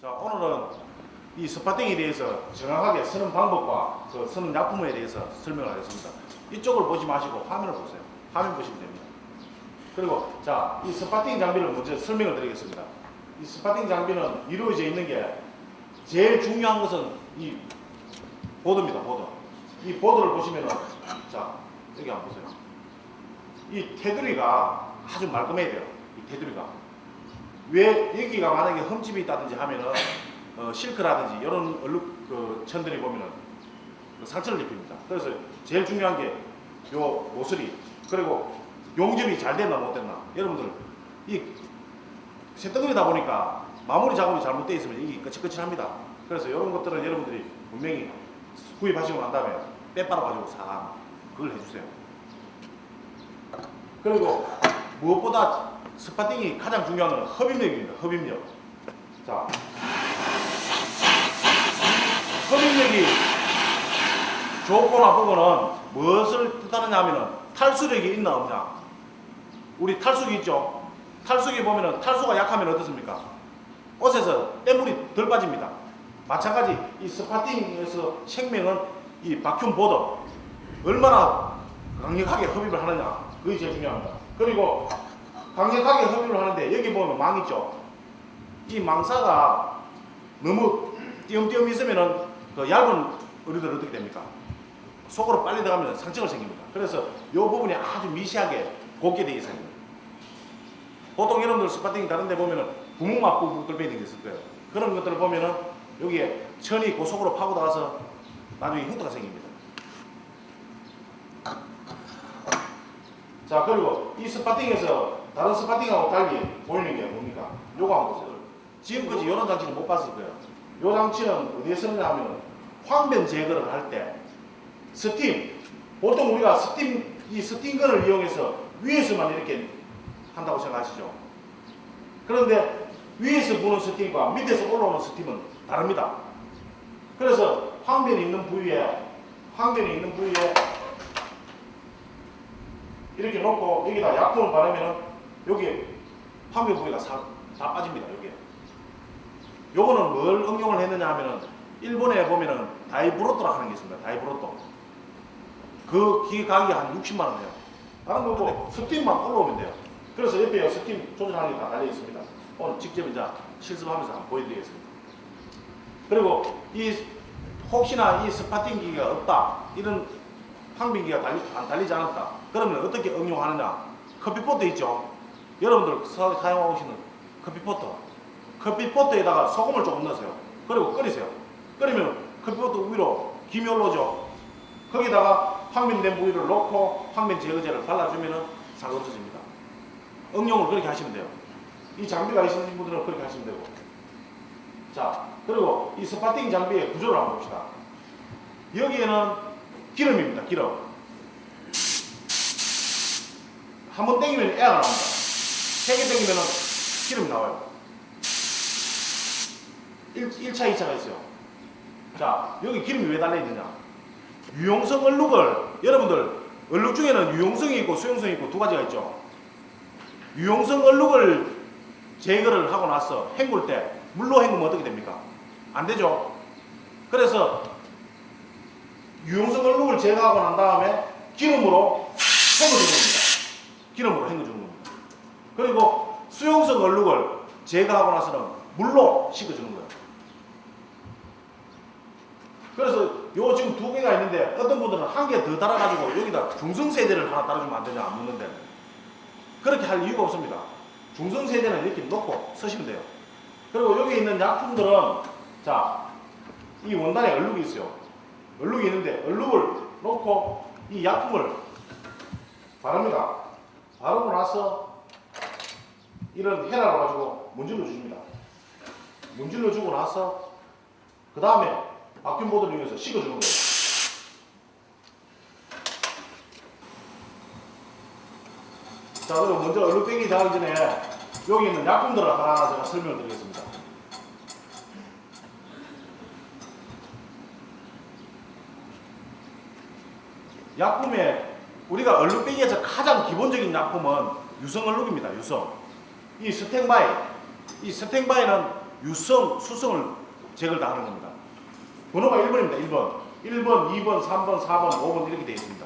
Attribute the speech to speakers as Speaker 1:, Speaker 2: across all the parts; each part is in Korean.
Speaker 1: 자, 오늘은 이 스파팅에 대해서 정확하게 쓰는 방법과 그 쓰는 약품에 대해서 설명을 하겠습니다. 이쪽을 보지 마시고 화면을 보세요. 화면 보시면 됩니다. 그리고 자, 이 스파팅 장비를 먼저 설명을 드리겠습니다. 이 스파팅 장비는 이루어져 있는 게 제일 중요한 것은 이 보드입니다. 보드. 이 보드를 보시면은 자, 여기 한번 보세요. 이 테두리가 아주 말끔해야 돼요. 이 테두리가. 왜 여기가 만약에 흠집이 있다든지 하면은 실크라든지 이런 얼룩 천들이 보면은 상처를 입힙니다. 그래서 제일 중요한 게 요 모서리, 그리고 용접이 잘 됐나 못 됐나. 여러분들 이 쇳덩어리다 보니까 마무리 작업이 잘못되어 있으면 이게 거칠거칠합니다. 그래서 이런 것들은 여러분들이 분명히 구입하시고 난 다음에 빼빨아 가지고 그걸 해주세요. 그리고 무엇보다 스파팅이 가장 중요한 건 흡입력입니다. 흡입력. 자, 흡입력이 좋고 나쁘고는 무엇을 뜻하느냐 하면은 탈수력이 있나 없냐. 우리 탈수기 있죠? 탈수기 보면은 탈수가 약하면 어떻습니까? 옷에서 때물이 덜 빠집니다. 마찬가지 이 스파팅에서 생명은 이 바큐um 보드 얼마나 강력하게 흡입을 하느냐, 그게 제일 중요합니다. 그리고 강력하게 흡입을 하는데 여기 보면 망 있죠? 이 망사가 너무 띄엄띄엄 있으면은 그 얇은 의류들 어떻게 됩니까? 속으로 빨리 들어가면 상처가 생깁니다. 그래서 이 부분이 아주 미세하게 곱게 되어 있어요. 보통 여러분들 스파팅 다른 데 보면은 구멍 부분 뚫려 있는 게 있을 거예요. 그런 것들을 보면은 여기에 천이 그 속으로 파고 들어가서 나중에 흉터가 생깁니다. 자, 그리고 이 스파팅에서 다른 스파팅하고 달리 보이는 게 뭡니까? 요거 한번 보세요. 지금까지 이런 장치는 못 봤을 거예요. 이 장치는 어디에 쓰느냐 하면 황변 제거를 할 때 스팀, 보통 우리가 이 스팀건을 이용해서 위에서만 이렇게 한다고 생각하시죠. 그런데 위에서 부는 스팀과 밑에서 올라오는 스팀은 다릅니다. 그래서 황변이 있는 부위에 이렇게 놓고 여기다 약품을 바르면은 여기 황변 부위가 다 빠집니다. 여기. 요거는 뭘 응용을 했느냐 하면은 일본에 보면은 다이브로토라 하는 게 있습니다. 다이브로토. 그 기계 가격이 한 60만 원 해요. 다른 거고 스팀만 올라오면 돼요. 그래서 옆에 스팀 조절하는 게 다 달려 있습니다. 오늘 직접 이제 실습하면서 한번 보여드리겠습니다. 그리고 혹시나 이 스파팅 기계가 없다, 이런 황변기가 안 달리지 않았다, 그러면 어떻게 응용하느냐? 커피포트 있죠? 여러분들 사용하고 계시는 커피포트에다가 소금을 조금 넣으세요. 그리고 끓이세요. 끓이면 커피포트 위로 김이 올라오죠? 거기다가 황변된 부위를 넣고 황변 제거제를 발라주면 상관없어집니다. 응용을 그렇게 하시면 돼요. 이 장비가 있으신 분들은 그렇게 하시면 되고. 자, 그리고 이 스파팅 장비의 구조를 한번 봅시다. 여기에는 기름입니다. 기름. 한번 땡기면 에어가 나옵니다. 3개 땡기면 기름이 나와요. 1차, 2차가 있어요. 자, 여기 기름이 왜 달려있느냐? 유용성 얼룩을, 여러분들 얼룩 중에는 유용성이 있고 수용성이 있고 두 가지가 있죠. 유용성 얼룩을 제거를 하고 나서 헹굴 때 물로 헹구면 어떻게 됩니까? 안 되죠. 그래서 유용성 얼룩을 제거하고 난 다음에 기름으로 헹궈주는 겁니다. 기름으로 헹궈주는 겁니다. 그리고 수용성 얼룩을 제거하고 나서는 물로 씻어주는 거예요. 그래서 요 지금 두 개가 있는데 어떤 분들은 한 개 더 달아가지고 여기다 중성세제를 하나 따라주면 안 되냐, 안 묻는데. 그렇게 할 이유가 없습니다. 중성세제는 이렇게 놓고 쓰시면 돼요. 그리고 여기 있는 약품들은, 자, 이 원단에 얼룩이 있어요. 얼룩이 있는데 얼룩을 놓고 이 약품을 바릅니다. 바르고 나서 이런 헤라를 가지고 문질러 주십니다. 문질러 주고 나서 그 다음에 바큐um 보드를 이용해서 식어주는 거예요. 자, 그럼 먼저 얼룩 빼기 하기 전에 여기 있는 약품들을 하나하나 제가 설명을 드리겠습니다. 약품에 우리가 얼룩 빼기에서 가장 기본적인 약품은 유성 얼룩입니다. 유성. 이 스탱바이는 유성, 수성을 제거를 다 하는 겁니다. 번호가 1번입니다. 1번. 1번, 2번, 3번, 4번, 5번 이렇게 되어 있습니다.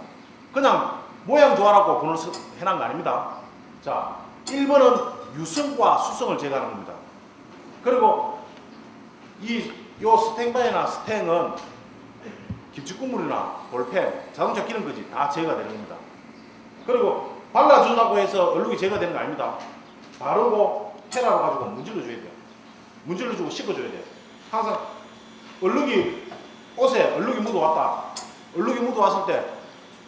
Speaker 1: 그냥 모양 좋아라고 번호를 해놓은 거 아닙니다. 자, 1번은 유성과 수성을 제거하는 겁니다. 그리고 요 스탱바이나 스탱은 김치국물이나 볼펜, 자동차 기름까지 다 제거가 되는 겁니다. 그리고 발라준다고 해서 얼룩이 제거되는 거 아닙니다. 바르고 헤라로 가지고 문질러 줘야 돼요. 문질러 주고 씻어줘야 돼요. 항상 옷에 얼룩이 묻어왔다. 얼룩이 묻어왔을 때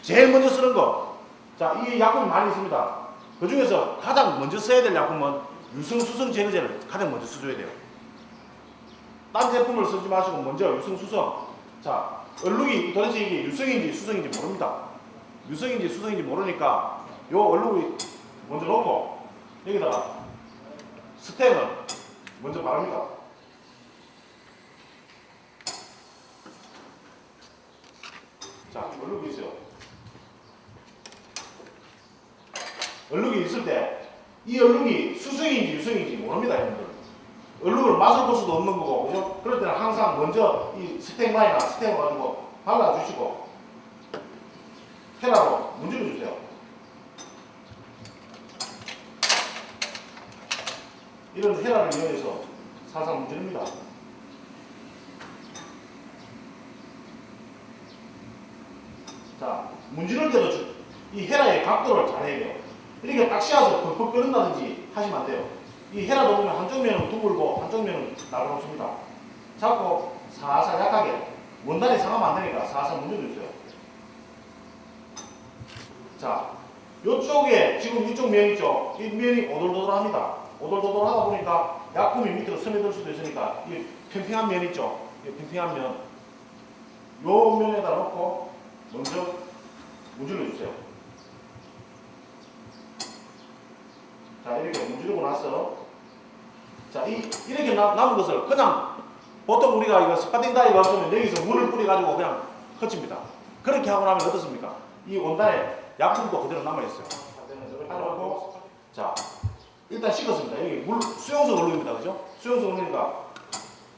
Speaker 1: 제일 먼저 쓰는 거, 자, 이 약품이 많이 있습니다. 그 중에서 가장 먼저 써야 될 약품은 유성수성 제거제를 가장 먼저 써줘야 돼요. 딴 제품을 쓰지 마시고 먼저 유성수성. 자, 얼룩이 도대체 이게 유성인지 수성인지 모릅니다. 유성인지 수성인지 모르니까 요 얼룩이 먼저 놓고 여기다가 스탱을 먼저 바릅니다. 자, 얼룩이 있어요. 얼룩이 있을 때 이 얼룩이 수성인지 유성인지 모릅니다, 여러분들. 얼룩을 맛을 볼 수도 없는 거고, 그죠? 그럴 때는 항상 먼저 이 스탱마이나 스탱을 가지고 발라주시고 헤라로 문질러 주세요. 이런 헤라를 이용해서 살살 문지릅니다. 자, 문지를 때도 이 헤라의 각도를 잘 해야 돼요. 이렇게 딱 씌워서 펄펄 끓는다든지 하시면 안 돼요. 이 헤라도 보면 한쪽 면은 둥글고 한쪽 면은 날카롭습니다. 잡고 살살 약하게 원단이 상하면 안 되니까 살살 문질러주세요. 자, 요쪽에 지금 이쪽 면 있죠? 이 면이 오돌도돌합니다. 오돌도돌하다 보니까 약품이 밑으로 스며들 수도 있으니까 이 팽팽한 면 있죠? 이 팽팽한 면, 요 면에다 놓고 먼저 문질러주세요. 자, 이렇게 문지르고 나서, 자, 이렇게 남은 것을 그냥 보통 우리가 이거 스파팅 다이브 하면 여기서 물을 뿌려가지고 그냥 흩칩니다. 그렇게 하고 나면 어떻습니까? 이 원단에 약품도 그대로 남아있어요. 하고, 자, 일단 씻었습니다. 여기 수용성 얼룩입니다. 그죠? 수용성 얼룩이니까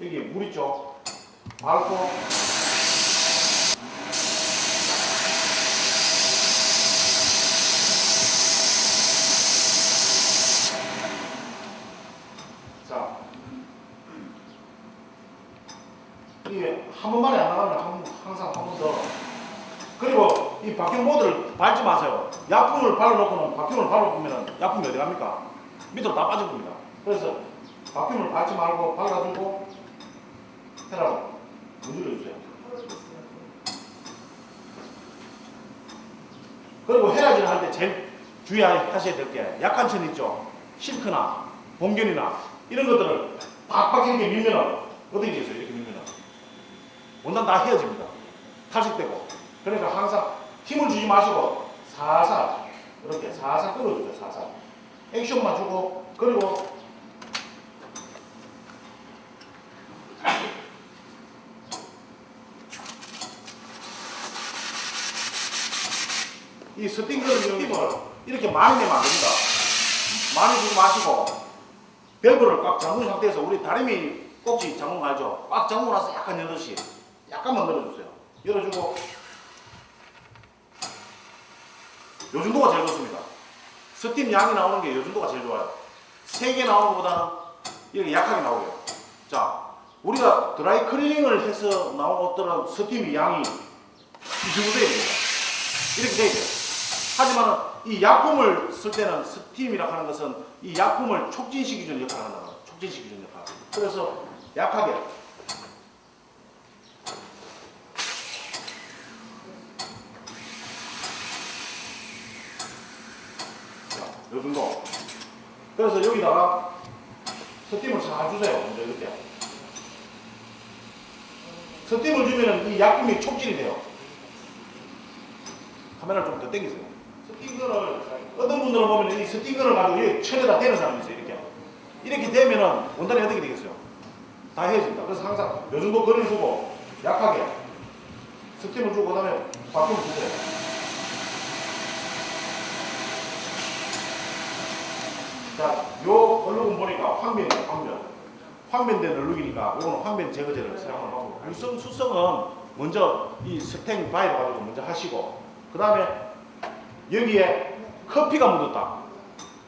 Speaker 1: 여기 물 있죠? 밟고, 이게 한 번만에 안 나가면 항상 한 번 더. 그리고 이 박형 모드를 밟지 마세요. 약품을 발라놓고는 박형을 발라보면 약품이 어디 갑니까? 밑으로 다 빠질 겁니다. 그래서 박형을 밟지 말고 발라주고 헤라로 문질러주세요. 그리고 헤라질을 할 때 제일 주의하셔야 될 게 약한 천 있죠? 실크나 봉견이나 이런 것들을 박박 이렇게 밀면은 어떻게 되겠어요? 이렇게 밀면은 원단 다 헤어집니다. 탈색되고. 그러니까 항상 힘을 주지 마시고 살살 이렇게 살살 끌어주세요. 살살 액션만 주고. 그리고 이 스팅거를 이렇게 많이 내면 안 됩니다. 많이 주지 마시고 밸브를 꽉 잠근 상태에서, 우리 다리미 꼭지 잠근 거 알죠? 꽉 잠그고 나서 약간 열듯이 약간만 열어주세요. 열어주고, 요 정도가 제일 좋습니다. 스팀 양이 나오는 게 요 정도가 제일 좋아요. 3개 나오는 것보다는 이렇게 약하게 나오고요. 자, 우리가 드라이 클리닝을 해서 나온 것들은 스팀 양이 이 정도 돼야 됩니다. 이렇게 돼야 돼요. 하지만 이 약품을 쓸 때는 스팀이라고 하는 것은 이 약품을 촉진시키는 역할을 한다는 거예요. 촉진시키는 역할. 그래서 약하게. 요 정도. 그래서 여기다가 스팀을 잘 주세요. 먼저 이렇게. 스팀을 주면은 이 약품이 촉진이 돼요. 카메라를 좀 더 당기세요. 스팅거를, 어떤 분들은 보면 이 스팅거를 가지고 여기 천에다 대는 사람이 있어요. 이렇게 되면은 원단이 어떻게 되겠어요? 다 헤어집니다. 그래서 항상 요 정도 거리를 두고 약하게 스팀을 주고, 그 다음에 바꿈을 주세요. 자, 요 얼룩은 보니까 황면이에요. 황변된 얼룩이니까 이거는 황변 제거제를 사용하는 방법. 유성 수성은 먼저 이 스텐 바이로 가지고 먼저 하시고, 그 다음에 여기에 커피가 묻었다.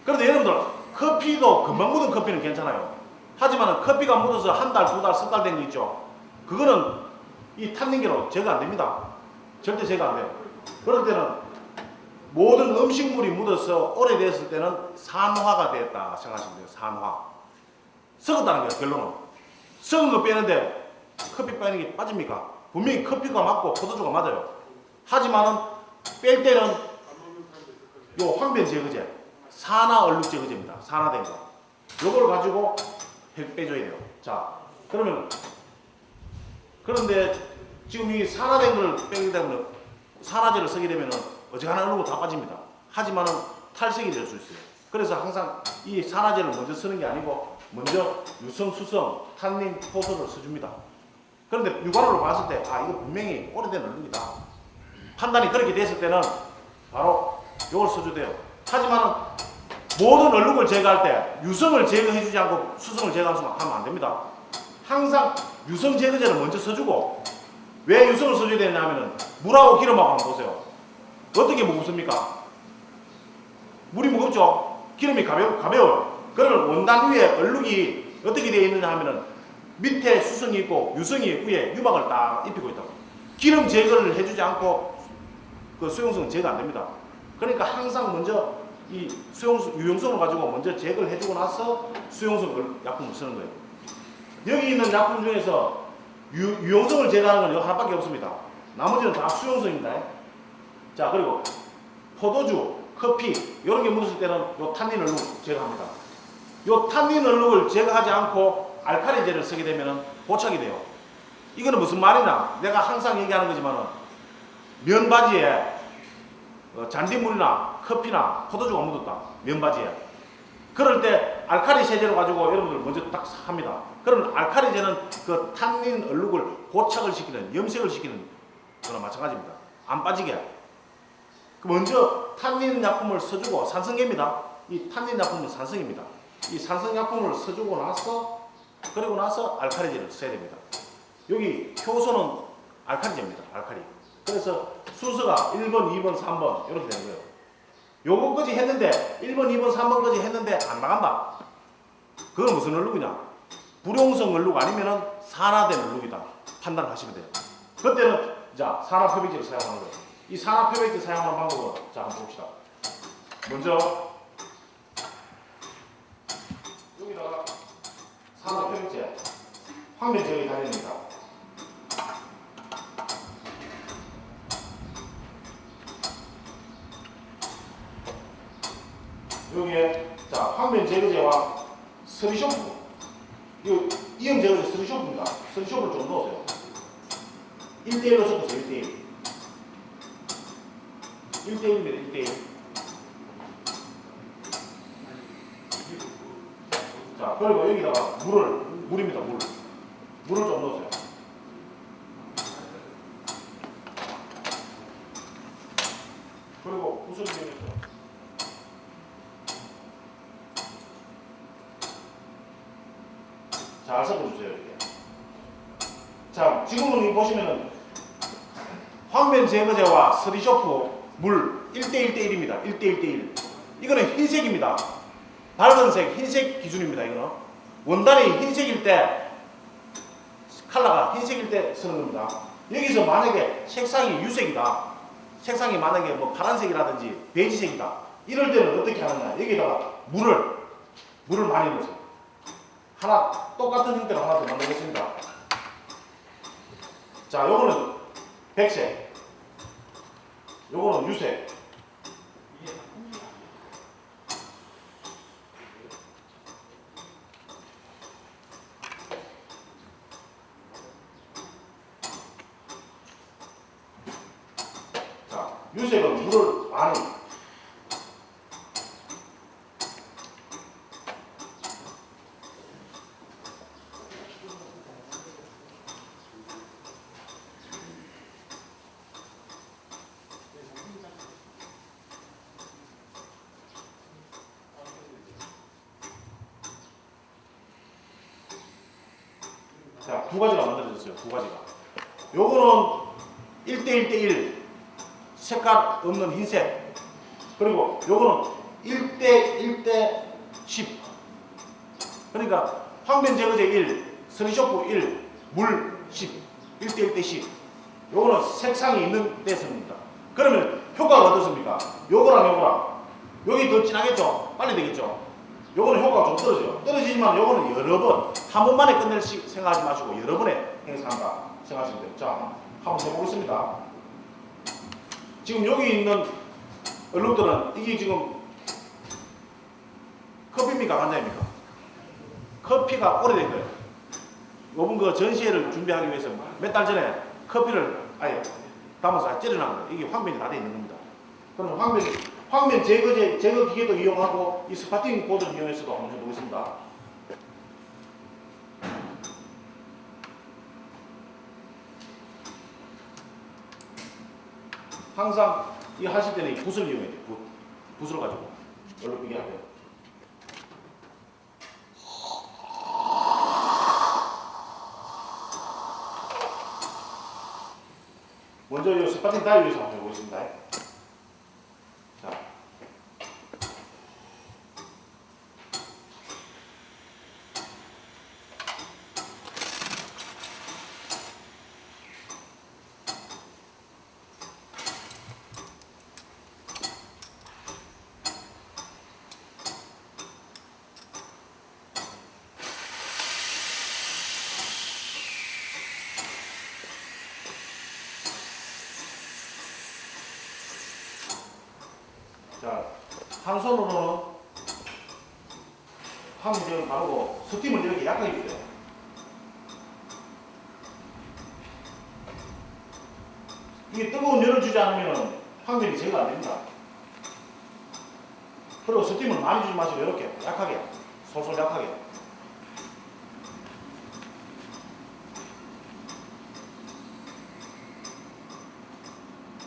Speaker 1: 그런데 여러분들 커피도 금방 묻은 커피는 괜찮아요. 하지만 커피가 묻어서 한 달, 두 달, 석 달 된 거 있죠. 그거는 이 탄닌계로 제거 안 됩니다. 절대 제거 안 돼요. 그럴 때는 모든 음식물이 묻어서 오래됐을 때는 산화가 됐다 생각하시면 돼요. 산화. 썩었다는 거예요. 결론은. 썩은 거 빼는데 커피 빼는 게 빠집니까? 분명히 커피가 맞고 포도주가 맞아요. 하지만은 뺄 때는 요 황변 제거제, 산화 얼룩 제거제입니다. 산화된 거. 요걸 가지고 빼줘야 돼요. 자, 그러면 그런데 지금 이 산화된 걸 빼기 때문에 산화제를 쓰게 되면은 어지간한 얼룩은 다 빠집니다. 하지만은 탈색이 될 수 있어요. 그래서 항상 이 산화제를 먼저 쓰는 게 아니고 먼저 유성, 수성, 탄닌, 효소를 써줍니다. 그런데 육안으로 봤을 때 아 이거 분명히 오래된 얼룩이다. 판단이 그렇게 됐을 때는 바로 이걸 써줘야 돼요. 하지만은 모든 얼룩을 제거할 때 유성을 제거해주지 않고 수성을 제거하면 안 됩니다. 항상 유성 제거제를 먼저 써주고, 왜 유성을 써줘야 되냐 하면은 물하고 기름하고 한번 보세요. 어떻게 무겁습니까? 물이 무겁죠? 기름이 가벼워요. 그러면 원단 위에 얼룩이 어떻게 되어 있느냐 하면은 밑에 수성이 있고 유성이 위에 유막을 딱 입히고 있다고. 기름 제거를 해주지 않고 그 수용성은 제거 안 됩니다. 그러니까 항상 먼저 이 유용성을 가지고 먼저 제거를 해주고 나서 수용성 약품을 쓰는 거예요. 여기 있는 약품 중에서 유용성을 제거하는 건 이거 하나밖에 없습니다. 나머지는 다 수용성입니다. 자, 그리고 포도주, 커피 이런 게 묻었을 때는 요 탄닌 얼룩 제거합니다. 요 탄닌 얼룩을 제거하지 않고 알칼리제를 쓰게 되면 고착이 돼요. 이거는 무슨 말이냐? 내가 항상 얘기하는 거지만은 면바지에 잔디물이나 커피나 포도주가 묻었다. 면바지에. 그럴 때 알칼리 세제로 가지고 여러분들 먼저 딱 합니다. 그러면 알칼리제는 그 탄닌 얼룩을 고착을 시키는, 염색을 시키는 거나 마찬가지입니다. 안 빠지게. 먼저 탄닌 약품을 써주고, 산성계입니다. 이 탄닌 약품은 산성입니다. 이 산성 약품을 써주고 나서, 그리고 나서 알칼리제를 써야 됩니다. 여기 효소는 알칼리제입니다. 알칼리. 그래서 순서가 1번, 2번, 3번 이렇게 되는 거예요. 요거까지 했는데 1번, 2번, 3번까지 했는데 안 나간다. 그건 무슨 얼룩이냐? 불용성 얼룩 아니면은 산화된 얼룩이다. 판단하시면 돼요. 그때는 자 산화 표백제를 사용하는 거예요. 이 산화 표백제 사용하는 방법은 자 한번 봅시다. 먼저 여기다가 산화 표백제 황변 제거에 달려있습니다. 여기에 자 황변 제거제와 스리쇼프, 이 이형 제거제 스리쇼프입니다. 스리쇼프를 좀 넣으세요. 1대1로 섞으세요. 1대1. 1대1입니다. 1대1. 자 그리고 여기다가 물입니다. 물을 좀 넣으세요. 그리고 구슬을 잘 섞어주세요. 이렇게. 자, 지금은 보시면은 황변 제거제와 스리쇼프 물 1대1대1입니다. 1대1대1. 이거는 흰색입니다. 밝은색, 흰색 기준입니다. 이거는 원단이 흰색일 때, 컬러가 흰색일 때 쓰는 겁니다. 여기서 만약에 색상이 유색이다. 색상이 만약에 뭐 파란색이라든지 베이지색이다. 이럴 때는 어떻게 하느냐? 여기다가 물을 많이 넣으세요. 하나 똑같은 형태로 하나 더 만들겠습니다. 자, 요거는 백색, 요거는 유색. 자, 유색은 물을 많이. 자, 두 가지가 만들어졌어요. 두 가지가. 요거는 1대1대1 색깔 없는 흰색. 그리고 요거는 1대1대10. 그러니까 황변 제거제 1, 스리쇼프 1, 물 10. 1대1대10. 요거는 색상이 있는 데서입니다. 그러면 효과가 어떻습니까? 요거랑 여기 더 진하겠죠? 빨리 되겠죠? 요거는 효과가 좀 떨어져요. 떨어지지만 요거는 여러 번, 한 번만에 끝낼 생각하지 마시고 여러 번에 행사한다 생각하시면 돼요. 자, 한번 해보겠습니다. 지금 여기 있는 얼룩들은 이게 지금 커피입니까? 간장입니까? 커피가 오래된 거예요. 요번 그 전시회를 준비하기 위해서 몇 달 전에 커피를 아예 담아서 찌려놓은 거예요. 이게 황변이 다 되어 있는 겁니다. 그럼 황변 제거제, 제거 기계도 이용하고 이 스파팅 보드를 이용해서도 한번 해보겠습니다. 항상 이 하실 때는 이 붓을 이용해야 돼요. 붓을 가지고 얼룩 이게 하세요. 먼저 이 스파팅 다이어에서 한번 해보겠습니다. 자. 자, 한 손으로는 황변을 바르고 스팀을 이렇게 약하게 주세요. 이게 뜨거운 열을 주지 않으면 황변이 제거가 안 됩니다. 그리고 스팀을 많이 주지 마시고 이렇게 약하게, 솔솔 약하게.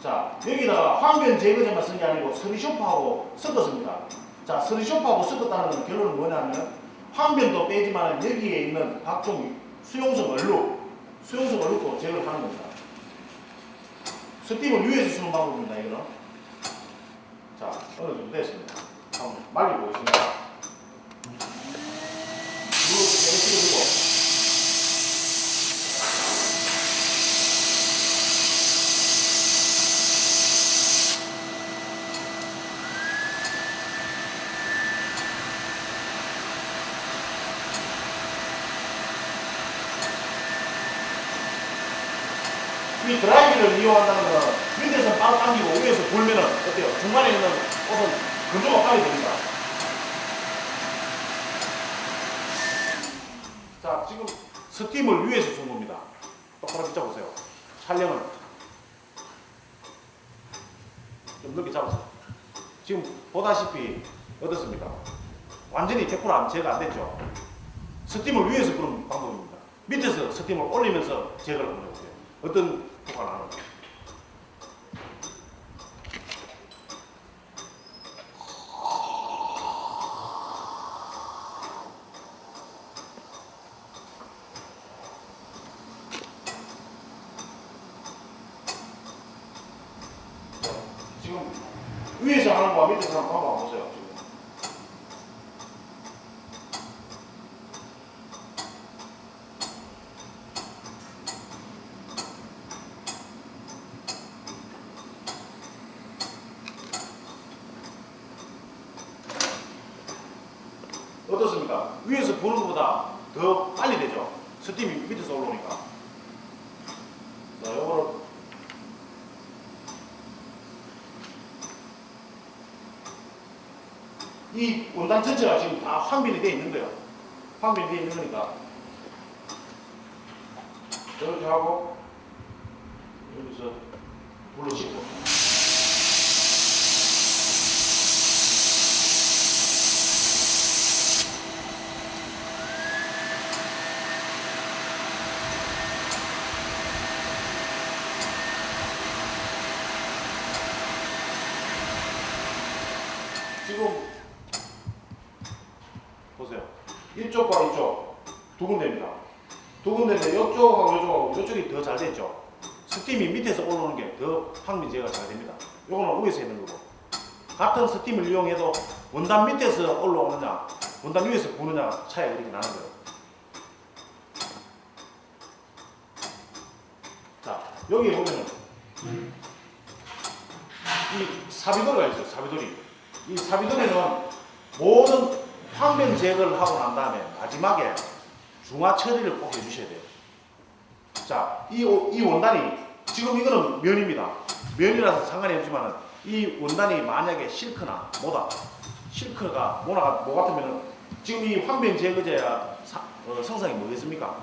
Speaker 1: 자, 여기다가 황변 제거제만 쓴 게 아니고 스리쇼프하고 섞었습니다. 자, 스리쇼프하고 섞었다는 결론은 뭐냐면 황변도 빼지만 여기에 있는 각종 수용성 얼룩도 제거를 하는 겁니다. 스팀을 위에서 쓰는 방법입니다. 이거는. 자, 어느 정도 됐습니다. 한번 말려보겠습니다. 물을 세게 찍어주고. 이 드라이기를 이용한다는 건 밑에서 바로 당기고 위에서 불면은 어때요? 중간에 있는 옷은 건조가 빨리 됩니다. 자, 지금 스팀을 위에서 준 겁니다. 똑바로 비춰보세요. 촬영을 좀 넓게 잡으세요. 지금 보다시피 어떻습니까? 완전히 100% 제거가 안 됐죠? 스팀을 위에서 부는 방법입니다. 밑에서 스팀을 올리면서 제거를 한번 해보세요. 어떤 효과가 나는가? 지금 위에서 하는 거와 밑에서 하는 거 한번 보세요. 지금. 어떻습니까? 위에서 부는 것보다 더 빨리 되죠? 스팀이 밑에서 올라오니까. 자, 요거를 이 원단 전체가 지금 다 황변이 되어 있는 거예요. 황변이 되어 있는 거니까 이렇게 하고 여기서 불로 씻고 지금 보세요. 이쪽과 이쪽 두 군데입니다. 두 군데인데 이쪽하고 이쪽이 더 잘 됐죠. 스팀이 밑에서 올라오는 게 더 항빈 제거가 잘 됩니다. 요거는 위에서 있는 거고. 같은 스팀을 이용해도 원단 밑에서 올라오느냐, 원단 위에서 부느냐 차이가 이렇게 나는 거예요. 자, 여기 보면은 이 사비돌이가 있어요. 사비돌이. 이 사비돌이는 모든 항변 제거를 하고 난 다음에 마지막에 중화 처리를 꼭 해주셔야 돼요. 자, 이 원단이 지금 이거는 면입니다. 면이라서 상관이 없지만은 이 원단이 만약에 실크나 모다, 실크가 모나가 뭐 같으면은 지금 이 항변 제거제의 성상이 뭐겠습니까?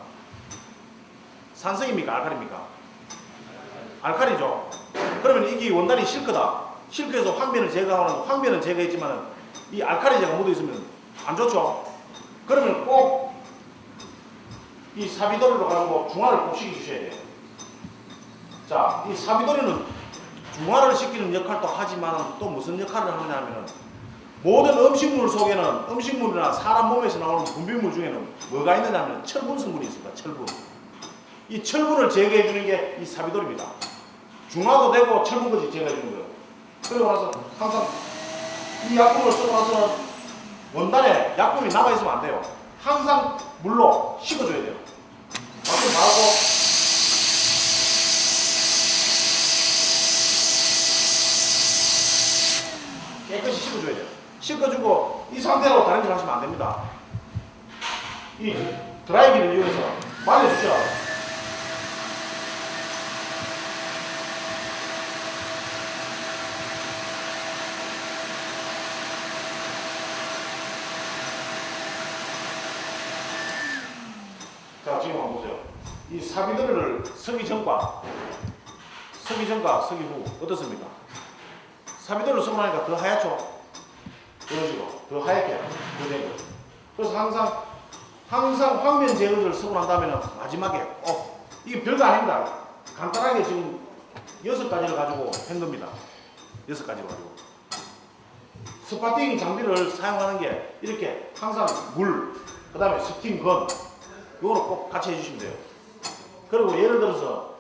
Speaker 1: 산성입니까? 알칼리입니까? 알칼리죠. 그러면 이게 원단이 실크다. 실크에서 황변을 제거하는 황변은 제거했지만은 이 알칼리제가 묻어 있으면 안 좋죠. 그러면 꼭 이 사비도리로 가지고 중화를 꼭 시켜주셔야 돼요. 자, 이 사비도리는 중화를 시키는 역할도 하지만 또 무슨 역할을 하느냐면은 모든 음식물 속에는 음식물이나 사람 몸에서 나오는 분비물 중에는 뭐가 있느냐면 철분 성분이 있습니다. 철분. 이 철분을 제거해 주는 게 이 사비돌입니다. 중화도 되고 철분까지 제거해 주는 거예요. 그리고 나서 항상 이 약품을 쓰고 나서는 원단에 약품이 남아 있으면 안 돼요. 항상 물로 씻어줘야 돼요. 약품 나오고 깨끗이 씻어줘야 돼요. 씻어주고 이 상태로 다른 일 하시면 안 됩니다. 이 드라이기를 이용해서 말려주셔야 돼요. 자, 지금 한번 보세요. 이 사비도리를 서기 전과 서기 후 어떻습니까? 사비도리를 쓰고 나니까 더 하얗죠? 이런 식으로 더 하얗게 더 되고. 그래서 항상 황변 제거제를 쓰고 난 다음에는 마지막에 이게 별거 아닙니다. 간단하게 지금 6가지를 가지고 한 겁니다. 6가지를 가지고. 스파팅 장비를 사용하는 게 이렇게 항상 물, 그 다음에 스팀 건 이거를 꼭 같이 해주시면 돼요. 그리고 예를 들어서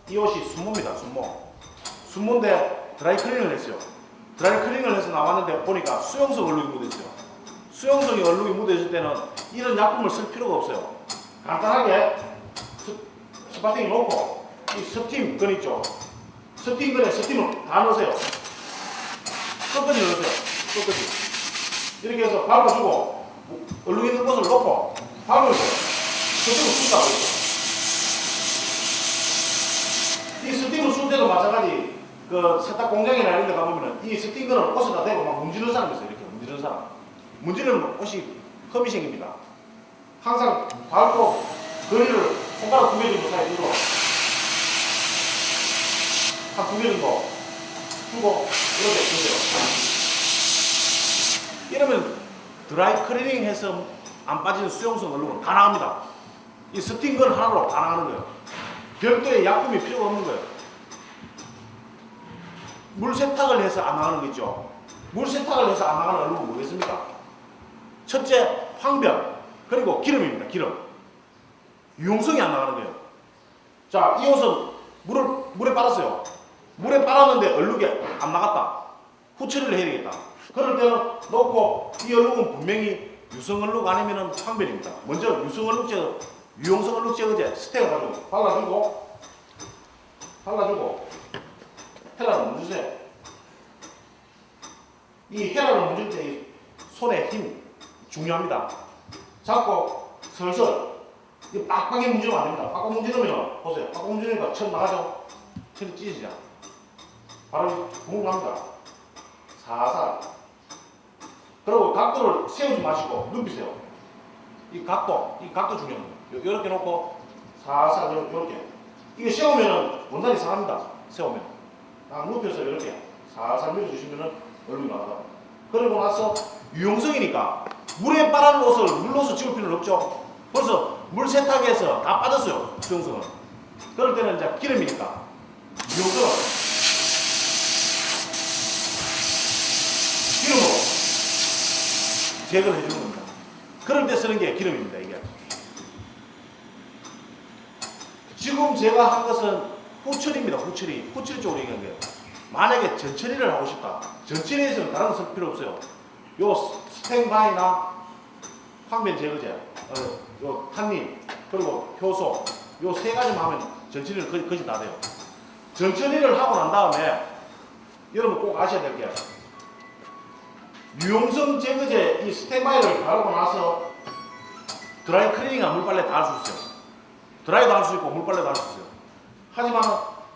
Speaker 1: 이 옷이 순모입니다. 순모인데 드라이클링을 했어요. 드라이클링을 해서 나왔는데 보니까 수용성 얼룩이 묻어있어요. 수용성이 얼룩이 묻어있을 때는 이런 약품을 쓸 필요가 없어요. 간단하게 스파팅을 놓고 이 스팀 건 있죠. 스팀 건에 스팀을 다 넣으세요. 끝까지 넣으세요. 끝까지. 이렇게 해서 밟아주고 얼룩 있는 곳을 놓고 밟으세요. 스팀을 쏜다고 했죠. 이 스팀을 쏠 때도 마찬가지 그 세탁 공장이나 이런 데 가보면은 이 스팀거는 옷에다 대고 막 문지르는 사람이 있어요. 이렇게 문지르는 사람. 문지르는 옷이 흠이 생깁니다. 항상 밟고 거리를 손가락 2개 정도 사이로 한 2개 정도 주고 이렇게 주세요. 이러면 드라이 클리닝 해서 안 빠지는 수용성 얼룩은 다 나갑니다. 이 스팀건 하나로 다 나가는 거예요. 별도의 약품이 필요가 없는 거예요. 물 세탁을 해서 안 나가는 거 있죠. 물 세탁을 해서 안 나가는 얼룩은 뭐겠습니까? 첫째, 황변, 그리고 기름입니다. 기름. 유용성이 안 나가는 거예요. 자, 이 옷은 물에 빨았어요. 물에 빨았는데 얼룩이 안 나갔다. 후처리를 해야 되겠다. 그럴 때는 놓고 이 얼룩은 분명히 유성 얼룩 아니면 황변입니다. 먼저 유성 얼룩 제거, 유용성 얼룩 제거제 스테어 가지고 발라주고 헤라를 문주세요. 이 헤라를 문줄 때 손의 힘 중요합니다. 잡고 슬슬 이 빡빡이 문지르면 안 됩니다. 빡빡 문지르면 보세요. 빡빡 문지르니까 천 나가죠. 천이 찢어지죠. 바로 구멍 납니다. 살살. 그리고 각도를 세우지 마시고 눕히세요. 이 각도 중요합니다. 이렇게 놓고 살살 이렇게. 이게 세우면은 원단이 상합니다. 세우면. 딱 눕혀서 이렇게 살살 밀어주시면은 얼룩이 나가다. 그리고 나서 유용성이니까 물에 빨아는 옷을 물로서 지울 필요는 없죠. 벌써 물 세탁해서 다 빠졌어요. 수용성은. 그럴 때는 이제 기름이니까 유용성은 기름으로 제거를 해주는 겁니다. 그럴 때 쓰는 게 기름입니다. 이게 지금 제가 한 것은 후처리입니다. 후처리. 후처리 쪽으로 얘기한 거예요. 만약에 전처리를 하고 싶다. 전처리에서는 다른 거 쓸 필요 없어요. 요 스탱바이나 황변 제거제, 요 탄닌, 그리고 효소, 요 세 가지만 하면 전처리를 거의 다 돼요. 전처리를 하고 난 다음에 여러분 꼭 아셔야 될 게 유용성 제거제 이 스탠바이를 바르고 나서 드라이 클리닝이나 물빨래 다 할 수 있어요. 드라이도 할 수 있고 물빨래도 할 수 있어요. 하지만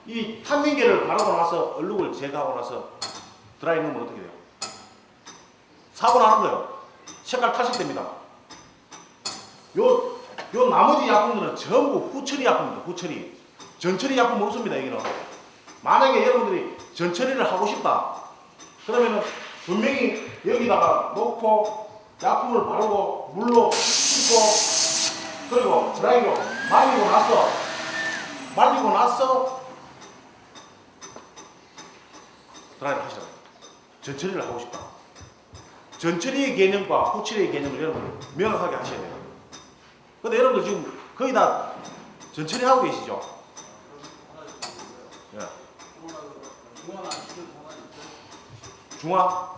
Speaker 1: 이 탄닌계를 바르고 나서 얼룩을 제거하고 나서 드라이 넣으면 어떻게 돼요? 사고 나는 거예요. 색깔 탈색됩니다. 요 나머지 약품들은 전부 후처리 약품입니다. 후처리. 전처리 약품 없습니다. 여기는. 만약에 여러분들이 전처리를 하고 싶다. 그러면은 분명히 여기다가 놓고 약품을 바르고 물로 씻고 그리고 드라이로 말리고 나서 드라이를 하시라고. 전처리를 하고 싶다. 전처리의 개념과 후처리의 개념을 여러분들 명확하게 하셔야 돼요. 근데 여러분들 지금 거의 다 전처리 하고 계시죠? 예. 중화?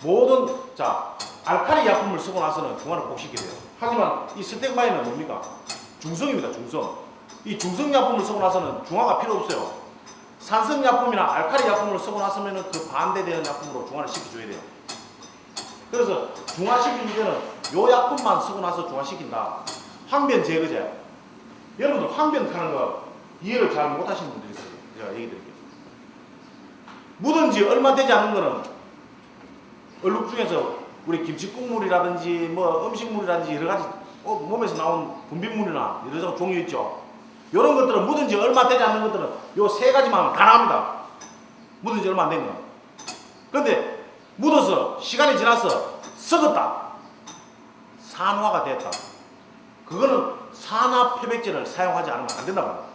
Speaker 1: 모든, 자, 알칼리 약품을 쓰고 나서는 중화를 꼭 시켜야 돼요. 하지만 이 스탠바이는 뭡니까? 중성입니다, 중성. 이 중성 약품을 쓰고 나서는 중화가 필요 없어요. 산성 약품이나 알칼리 약품을 쓰고 나서면 그 반대되는 약품으로 중화를 시켜줘야 돼요. 그래서 중화시킬 때는 요 약품만 쓰고 나서 중화시킨다. 황변 제거제. 여러분들 황변 타는 거 이해를 잘 못하시는 분들이 있어요. 제가 얘기 드릴게요. 묻은 지 얼마 되지 않은 거는 얼룩 중에서 우리 김치 국물이라든지 뭐 음식물이라든지 여러 가지 몸에서 나온 분비물이나 여러 가지 종류 있죠. 이런 것들은 묻은 지 얼마 되지 않는 것들은 요 세 가지만 하면 다 나옵니다. 묻은 지 얼마 안 된 거. 근데 묻어서 시간이 지나서 썩었다. 산화가 됐다. 그거는 산화표백제를 사용하지 않으면 안 된다고 합니다.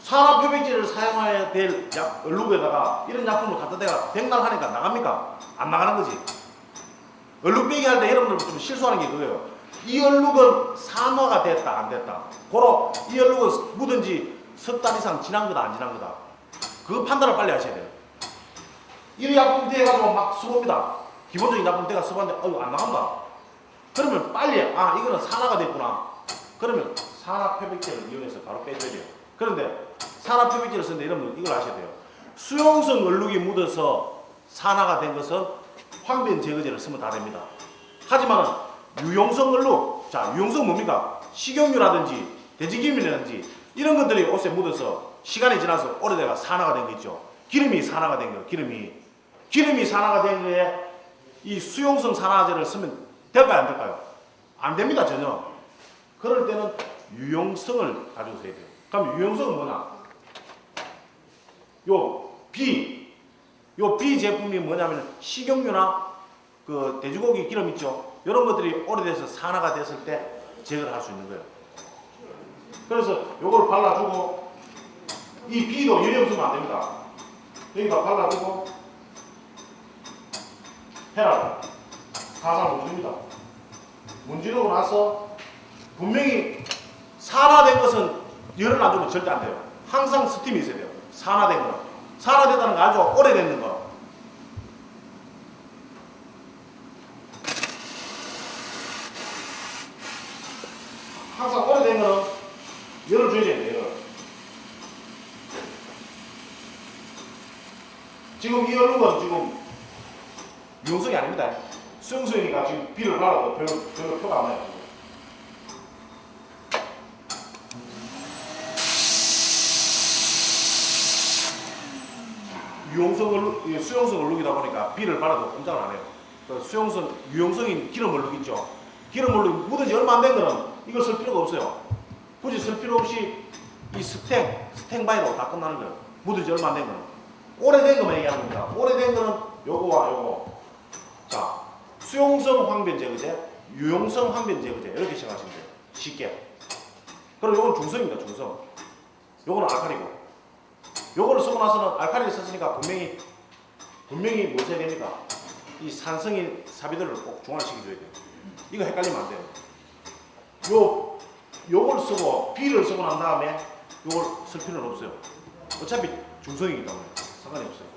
Speaker 1: 산화표백제를 사용해야 될 얼룩에다가 이런 약품을 갖다 대가 백날 하니까 나갑니까? 안 나가는 거지. 얼룩 빼기 할 때 여러분들 좀 실수하는 게 그거예요. 이 얼룩은 산화가 됐다 안 됐다. 고로 이 얼룩은 묻은 지 석 달 이상 지난 거다 안 지난 거다. 그 판단을 빨리 하셔야 돼요. 이 약품 대가지고 막 써봅니다. 기본적인 약품 대가 써봤는데 안 나간다. 그러면 빨리 이거는 산화가 됐구나. 그러면 산화표백제를 이용해서 바로 빼줘야 돼요. 그런데 산화표백제를 쓰는데 여러분 이걸 아셔야 돼요. 수용성 얼룩이 묻어서 산화가 된 것은 황변 제거제를 쓰면 다 됩니다. 하지만 유용성 얼룩, 자 유용성 뭡니까? 식용유라든지 돼지기름이라든지 이런 것들이 옷에 묻어서 시간이 지나서 오래돼가 산화가 된 거 있죠. 기름이 산화가 된 거예요. 기름이 산화가 된 거에 이 수용성 산화제를 쓰면 될까요? 안 될까요? 안 됩니다. 전혀. 그럴 때는 유용성을 가지고 써야 돼요. 그럼 유용성은 뭐냐? 요 B 제품이 뭐냐면 식용유나 그 돼지고기 기름 있죠. 이런 것들이 오래돼서 산화가 됐을 때 제거를 할 수 있는 거예요. 그래서 요걸 발라주고 이 B도 열이 없으면 안 됩니다. 여기다 발라주고 해라. 살살 문집니다. 문지르고 나서 분명히 산화된 것은 열을 안 주면 절대 안 돼요. 항상 스팀이 있어야 돼요. 산화된 거는. 산화됐다는 거 알죠? 오래됐는 거. 항상 오래된 거는 열을 줘야 돼요. 열을. 지금 이 얼룩은 지금 유용성이 아닙니다. 수용성이니까 지금 비를 발라도 별로 표가 안 나요. 수용성 얼룩이다 보니까 비를 발라도 꼼짝을 안 해요. 유용성인 기름 얼룩 있죠. 기름 얼룩 묻은지 얼마 안 된 거는 이걸 쓸 필요가 없어요. 굳이 쓸 필요 없이 이 스탱바이로 다 끝나는 거예요. 묻은지 얼마 안 된 거는. 오래된 거만 얘기하는 겁니다. 오래된 거는 요거와 요거. 자, 수용성 황변 제거제, 유용성 황변 제거제 이렇게 생각하시면 돼요. 쉽게. 그럼 요건 중성입니다. 중성. 요거는 알칼리고. 요거를 쓰고 나서는 알칼리를 썼으니까 분명히 뭐 써야 됩니까? 이 산성인 사비들을 꼭 중화시켜줘야 돼요. 이거 헷갈리면 안 돼요. 요걸 쓰고 B를 쓰고 난 다음에 요걸 쓸 필요는 없어요. 어차피 중성이기 때문에 상관이 없어요.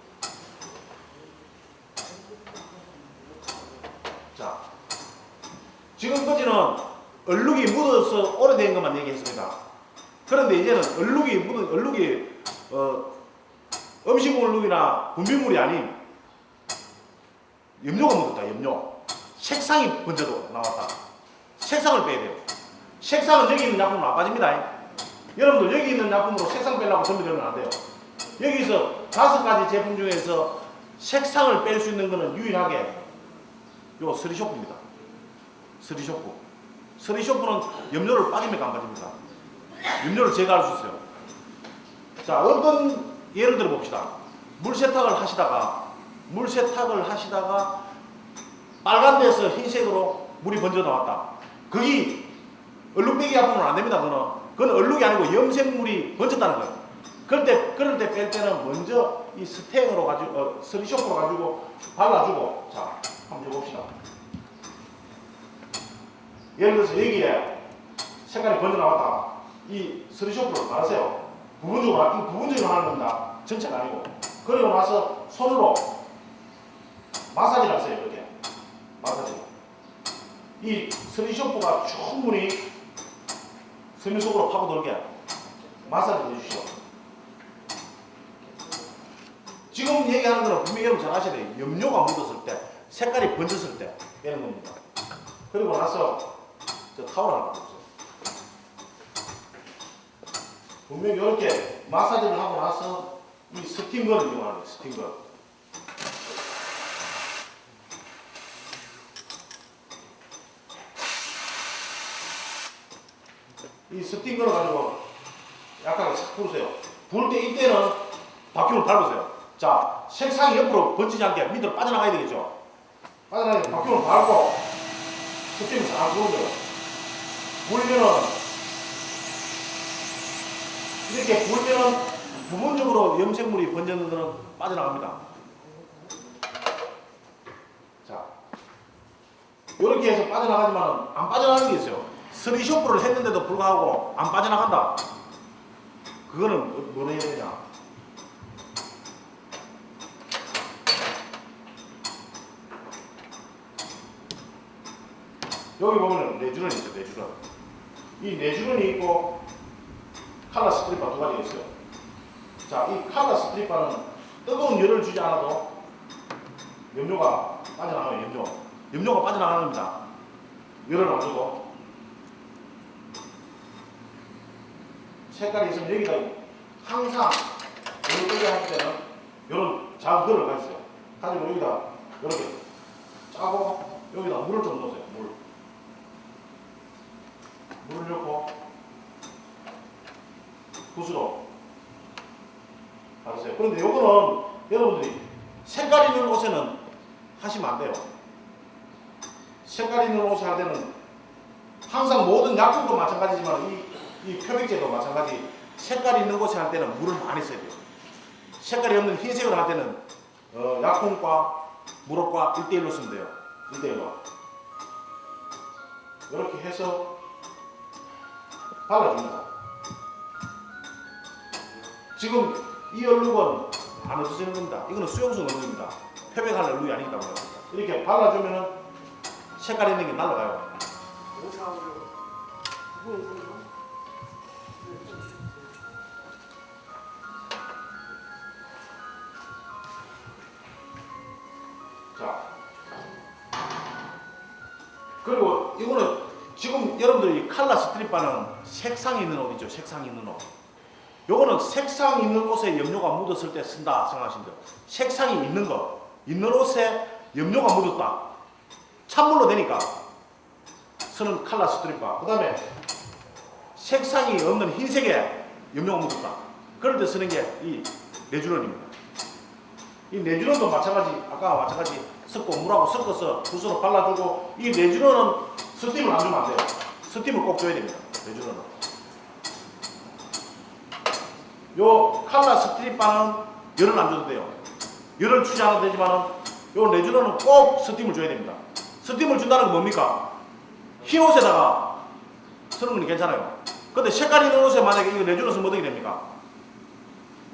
Speaker 1: 자, 지금까지는 얼룩이 묻어서 오래된 것만 얘기했습니다. 그런데 이제는 얼룩이 음식 얼룩이나 분비물이 아닌 염료가 묻었다. 염료. 색상이 먼저 나왔다. 색상을 빼야 돼요. 색상은 여기 있는 약품으로 안 빠집니다. 여러분들 여기 있는 약품으로 색상 빼려고 전부되면 안 돼요. 여기서 5가지 제품 중에서 색상을 뺄 수 있는 것은 유일하게 요 스리쇼프입니다. 스리쇼프는 염료를 빠지면 안 빠집니다. 염료를 제거할 수 있어요. 자, 어떤 예를 들어 봅시다. 물 세탁을 하시다가 빨간 데서 흰색으로 물이 번져 나왔다. 거기 얼룩 빼기 약품은 안 됩니다. 그건 얼룩이 아니고 염색물이 번졌다는 거예요. 그럴 때 뺄 때는 먼저 이 스탱으로 가지고 스리쇼프로 가지고 발라주고, 자, 한번 해봅시다. 예를 들어서 여기에 색깔이 번져 나왔다. 이 스리쇼프를 바르세요. 부분적으로 하는 겁니다. 전체가 아니고. 그리고 나서 손으로 마사지를 하세요. 이렇게 마사지. 이 스리쇼프가 충분히 섬유 속으로 파고들게 마사지를 해주시오. 지금 얘기하는 거는 분명히 여러분 잘 아셔야 돼요. 염료가 묻었을 때, 색깔이 번졌을 때 빼는 겁니다. 그리고 나서 저 타월 하나 갖고 분명히 이렇게 마사지를 하고 나서 이 스팀건을 이용하는 거예요. 스팀건. 이 스팀건을 가지고 약간 싹 부으세요. 부을 때 이때는 바퀴를 밟으세요. 자, 색상이 옆으로 번지지 않게 밑으로 빠져나가야 되겠죠. 빠져나가야 바퀴를 밟고 스팀을 싹 부으는 거예요. 이렇게 부으면은 부분적으로 염색물이 번지는 것은 빠져나갑니다. 자, 이렇게 해서 빠져나가지만 안 빠져나가는 게 있어요. 스리쇼프를 했는데도 불구하고 안 빠져나간다. 그거는 뭐 해야 되냐? 여기 보면 내주런이 있어요. 내주런. 이 내주런이 있고 칼라 스트리퍼 2가지가 있어요. 자, 이 칼라 스트리퍼는 뜨거운 열을 주지 않아도 염료가 빠져나가요. 염료가 빠져나가는 겁니다. 열을 안 주고. 색깔이 있으면 여기다 항상 열을 끄게 할 때는 이런 작은 거를 가지세요. 가지고 여기다 이렇게 짜고 여기다 물을 좀 넣으세요. 물을 넣고 붓으로 바르세요. 그런데 요거는 여러분들이 색깔 있는 옷에는 하시면 안 돼요. 색깔 있는 옷을 할 때는 항상 모든 약품도 마찬가지지만 이 표백제도 마찬가지. 색깔 있는 곳에 할 때는 물을 많이 써야 돼요. 색깔이 없는 흰색을 할 때는 약품과 물업과 1대1로 쓰면 돼요. 1대1로. 이렇게 해서 발라줍니다. 지금 이 얼룩은 안 없어지는 겁니다. 이거는 수용성 얼룩입니다. 표백할 얼룩이 아니기 때문에 이렇게 발라주면은 색깔 있는 게 날아가요. 자, 그리고 이거는 지금 여러분들이 칼라 스트리퍼는 색상이 있는 옷이죠. 색상이 있는 옷. 요거는 색상 있는 옷에 염료가 묻었을 때 쓴다 생각하시면 돼요. 색상이 있는 거, 있는 옷에 염료가 묻었다. 찬물로 되니까 쓰는 칼라 스트리퍼. 그 다음에 색상이 없는 흰색에 염료가 묻었다. 그럴 때 쓰는 게 이 내주런입니다. 이 내주런도 마찬가지, 아까와 마찬가지 섞고 물하고 섞어서 붓으로 발라주고, 이 내주런은 스팀을 안 주면 안 돼요. 스팀을 꼭 줘야 됩니다. 내주런은. 요 칼라 스트리퍼는 열을 안 줘도 돼요. 열을 주지 않아도 되지만 요 내주런은 꼭 스팀을 줘야 됩니다. 스팀을 준다는 건 뭡니까? 흰 옷에다가 쓰는 건 괜찮아요. 근데 색깔 있는 옷에 만약에 이거 레주노 쓰면 어떻게 됩니까?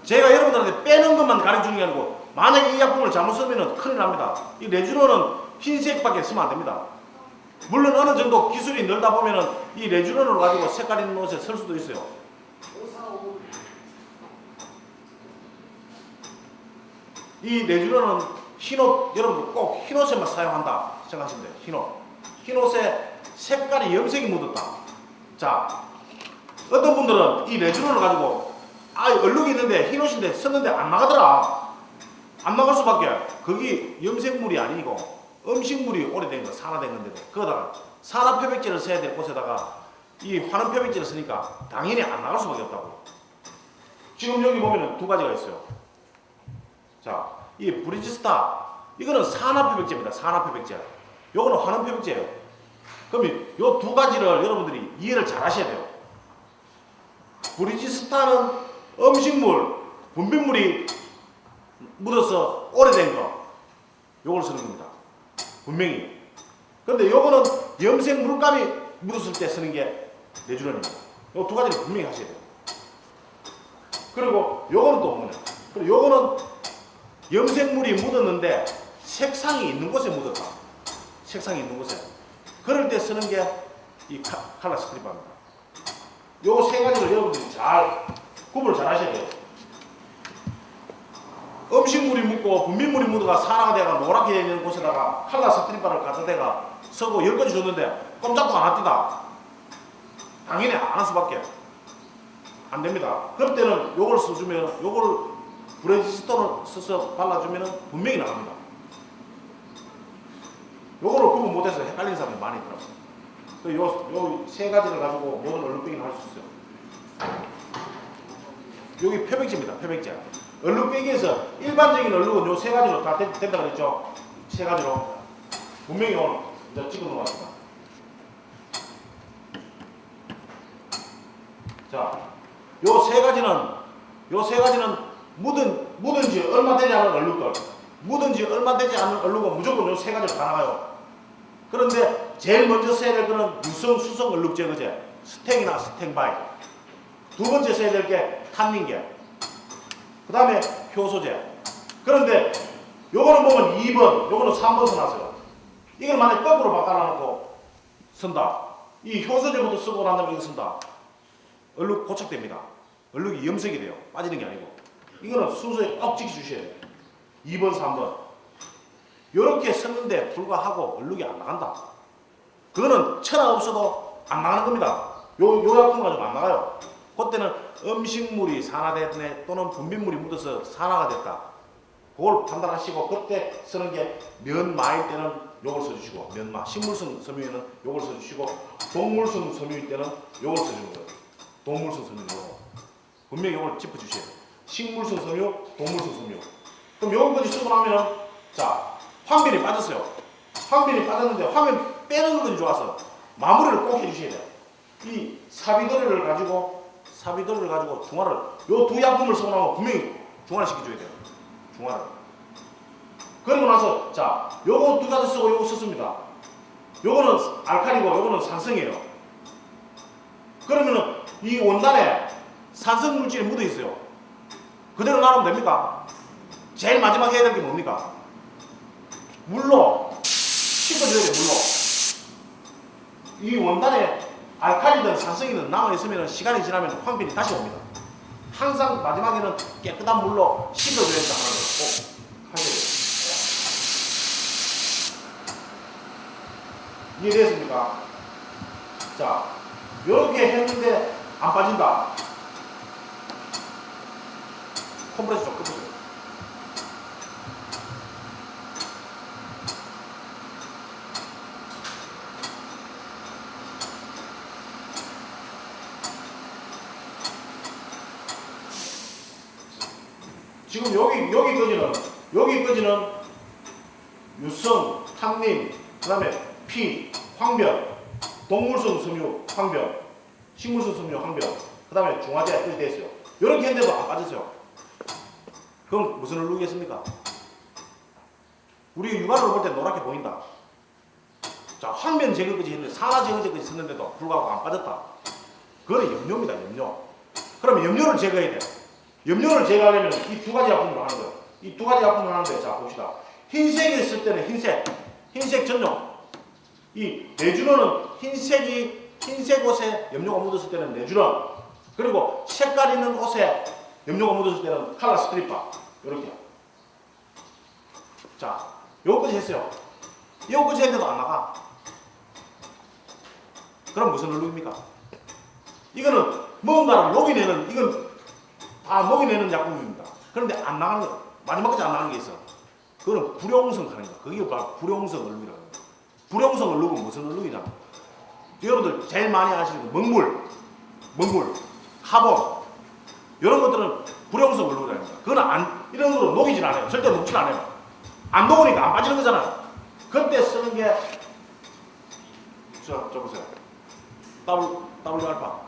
Speaker 1: 제가 여러분들한테 빼는 것만 가르쳐주는 게 아니고 만약에 이 약품을 잘못 쓰면 큰일 납니다. 이 레주노는 흰색밖에 쓰면 안 됩니다. 물론 어느 정도 기술이 늘다 보면은 이 레주노를 가지고 색깔 있는 옷에 쓸 수도 있어요. 이 레주노는 흰옷, 여러분들 꼭 흰옷에만 사용한다 생각하시면 돼요. 흰옷. 흰옷에 색깔이 염색이 묻었다. 자, 어떤 분들은 이 레주노를 가지고 얼룩이 있는데 흰옷인데 썼는데 안 나가더라. 안 나갈 수밖에. 그게 염색물이 아니고 음식물이 오래된 거, 산화된 건데 그거다가 산화 표백제를 써야 될 곳에다가 이 환원 표백제를 쓰니까 당연히 안 나갈 수밖에 없다고. 지금 여기 보면은 두 가지가 있어요. 자, 이 브리지스타 이거는 산화 표백제입니다. 산화 표백제. 요거는 환원 표백제예요. 그럼 요 두 가지를 여러분들이 이해를 잘 하셔야 돼요. 브리지스타는 음식물, 분비물이 묻어서 오래된 거 요걸 쓰는 겁니다. 분명히. 근데 요거는 염색 물감이 묻었을 때 쓰는 게 레주논입니다. 요 두 가지를 분명히 하셔야 돼요. 그리고 요거는 또 뭐냐? 그리고 요거는 염색물이 묻었는데 색상이 있는 곳에 묻었다. 색상이 있는 곳에. 그럴 때 쓰는 게 이 칼라 스트리퍼입니다. 요 세 가지를 여러분들이 잘 구분을 잘 하셔야 돼요. 음식물이 묻고 분비물이 묻어가 산화가 돼가 노랗게 되는 곳에다가 칼라 스트리퍼를 갖다 대가 쓰고 10가지 줬는데 꼼짝도 안 합니다. 당연히 안 할 수밖에 안 됩니다. 그럴 때는 요걸 써주면 요걸 브레지스톤을 써서 발라주면 분명히 나갑니다. 요거를 구분 못해서 헷갈리는 사람이 많이 있더라고요. 요 세 가지를 가지고 모든 얼룩배기를 할 수 있어요. 여기 표백제입니다. 표백제. 얼룩배기에서 일반적인 얼룩은 요 세 가지로 다 된다 그랬죠? 세 가지로. 분명히 오늘 이제 찍어 놓았습니다. 자, 요 세 가지는 묻은 지 얼마 되지 않은 얼룩들. 묻은 지 얼마 되지 않은 얼룩은 무조건 요 세 가지로 다 나가요. 그런데 제일 먼저 써야 될 거는 유성, 수성 얼룩 제거제, 스탱이나 스탱바이. 두 번째 써야 될 게 탄닌계. 그 다음에 효소제. 그런데 요거는 보면 2번, 요거는 3번 써놨어요. 이걸 만약에 거꾸로 바꿔놓고 쓴다. 이 효소제부터 쓰고 난 다음에 이거 쓴다. 얼룩 고착됩니다. 얼룩이 염색이 돼요. 빠지는 게 아니고. 이거는 순서에 꼭 지켜주셔야 돼요. 2번, 3번. 요렇게 썼는데 불과하고 얼룩이 안 나간다. 그거는 천하 없어도 안 나가는 겁니다. 요 약품 가지고 안 나가요. 그때는 음식물이 산화됐네 또는 분비물이 묻어서 산화가 됐다. 그걸 판단하시고 그때 쓰는 게 면마일 때는 요걸 써주시고 면마, 식물성 섬유에는 요걸 써주시고 동물성 섬유일 때는 요걸 써주는 거예요. 동물성 섬유 요거. 분명히 요걸 짚어주셔야 돼요. 식물성 섬유, 동물성 섬유. 그럼 요거까지 쓰고 나면은 자 황변이 빠졌어요. 황변이 빠졌는데 화면 빼는 것까지 좋아서 마무리를 꼭 해주셔야 돼요. 이 사비도리를 가지고 중화를 요 두 약품을 쓰고 나면 분명히 중화를 시켜줘야 돼요. 중화를. 그러고 나서 자 요거 두 가지 쓰고 요거 썼습니다. 요거는 알칼리고 요거는 산성이에요. 그러면은 이 원단에 산성 물질이 묻어 있어요. 그대로 놔두면 됩니까? 제일 마지막 해야 될 게 뭡니까? 물로 씻어줘야 돼요. 물로. 이 원단에 알칼리든 산성이든 남아있으면 시간이 지나면 황변이 다시 옵니다. 항상 마지막에는 깨끗한 물로 씻어줘야 된다는 걸 꼭 하셔야 돼요. 이해됐습니까? 자, 요렇게 했는데 안 빠진다. 컴프레스 좀 끄보세요. 지금 여기까지는 유성, 탄닌, 그 다음에 피, 황변, 동물성 섬유, 황변, 식물성 섬유, 황변, 그 다음에 중화제 끝이 됐어요. 이렇게 했는데도 안 빠졌어요. 그럼 무슨 얼룩이겠습니까? 우리 육안으로 볼 때 노랗게 보인다. 자, 황변 제거까지 했는데 산화 제거제까지 썼는데도 불구하고 안 빠졌다. 그거는 염료입니다. 염료. 그러면 염료를 제거해야 돼요. 염료를 제거하려면 이 두 가지 약품을 하는 거예요. 이 두 가지 약품을 하는데, 자 봅시다. 흰색을 쓸 때는 흰색 전용. 이 네주론은 흰색 옷에 염료가 묻었을 때는 네주론. 그리고 색깔 있는 옷에 염료가 묻었을 때는 칼라 스트리파. 이렇게. 자, 요거까지 했어요. 요거까지 했는데도 안 나가. 그럼 무슨 얼룩입니까? 이거는 뭔가를 녹이내는, 이건 다 녹이내는 약품입니다. 그런데 안 나가는 거, 마지막까지 안 나가는 게 있어. 그거는 불용성 하는 거. 그게 바로 불용성 얼룩이라고 합니다. 불용성 얼룩은 무슨 얼룩이냐? 여러분들 제일 많이 아시는 거, 먹물, 카본, 이런 것들은 불용성 얼룩이라고 합니다. 그거는 이런 거로 녹이진 않아요. 절대 녹진 않아요. 안 녹으니까 안 빠지는 거잖아요. 그때 쓰는 게, 저 보세요. W 알파.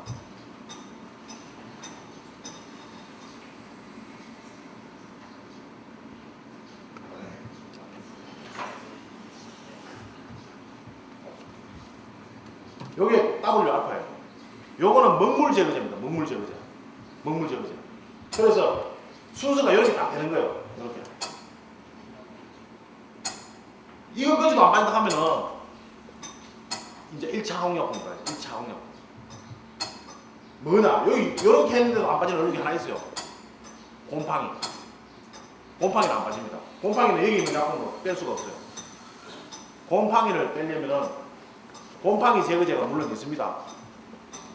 Speaker 1: 요게 W 알파예요. 요거는 먹물 제거제입니다. 먹물 제거제. 그래서 순서가 이렇게 딱 되는 거예요. 이렇게. 이거까지도 안 빠진다 하면은 이제 1차 화학약품입니다. 1차 화학약품. 뭐냐? 여기 이렇게 했는데도 안 빠지는 얼룩이 하나 있어요. 곰팡이는 안 빠집니다. 곰팡이는 여기 있는 약품으로 뺄 수가 없어요. 곰팡이를 빼려면은 곰팡이 제거제가 물론 있습니다.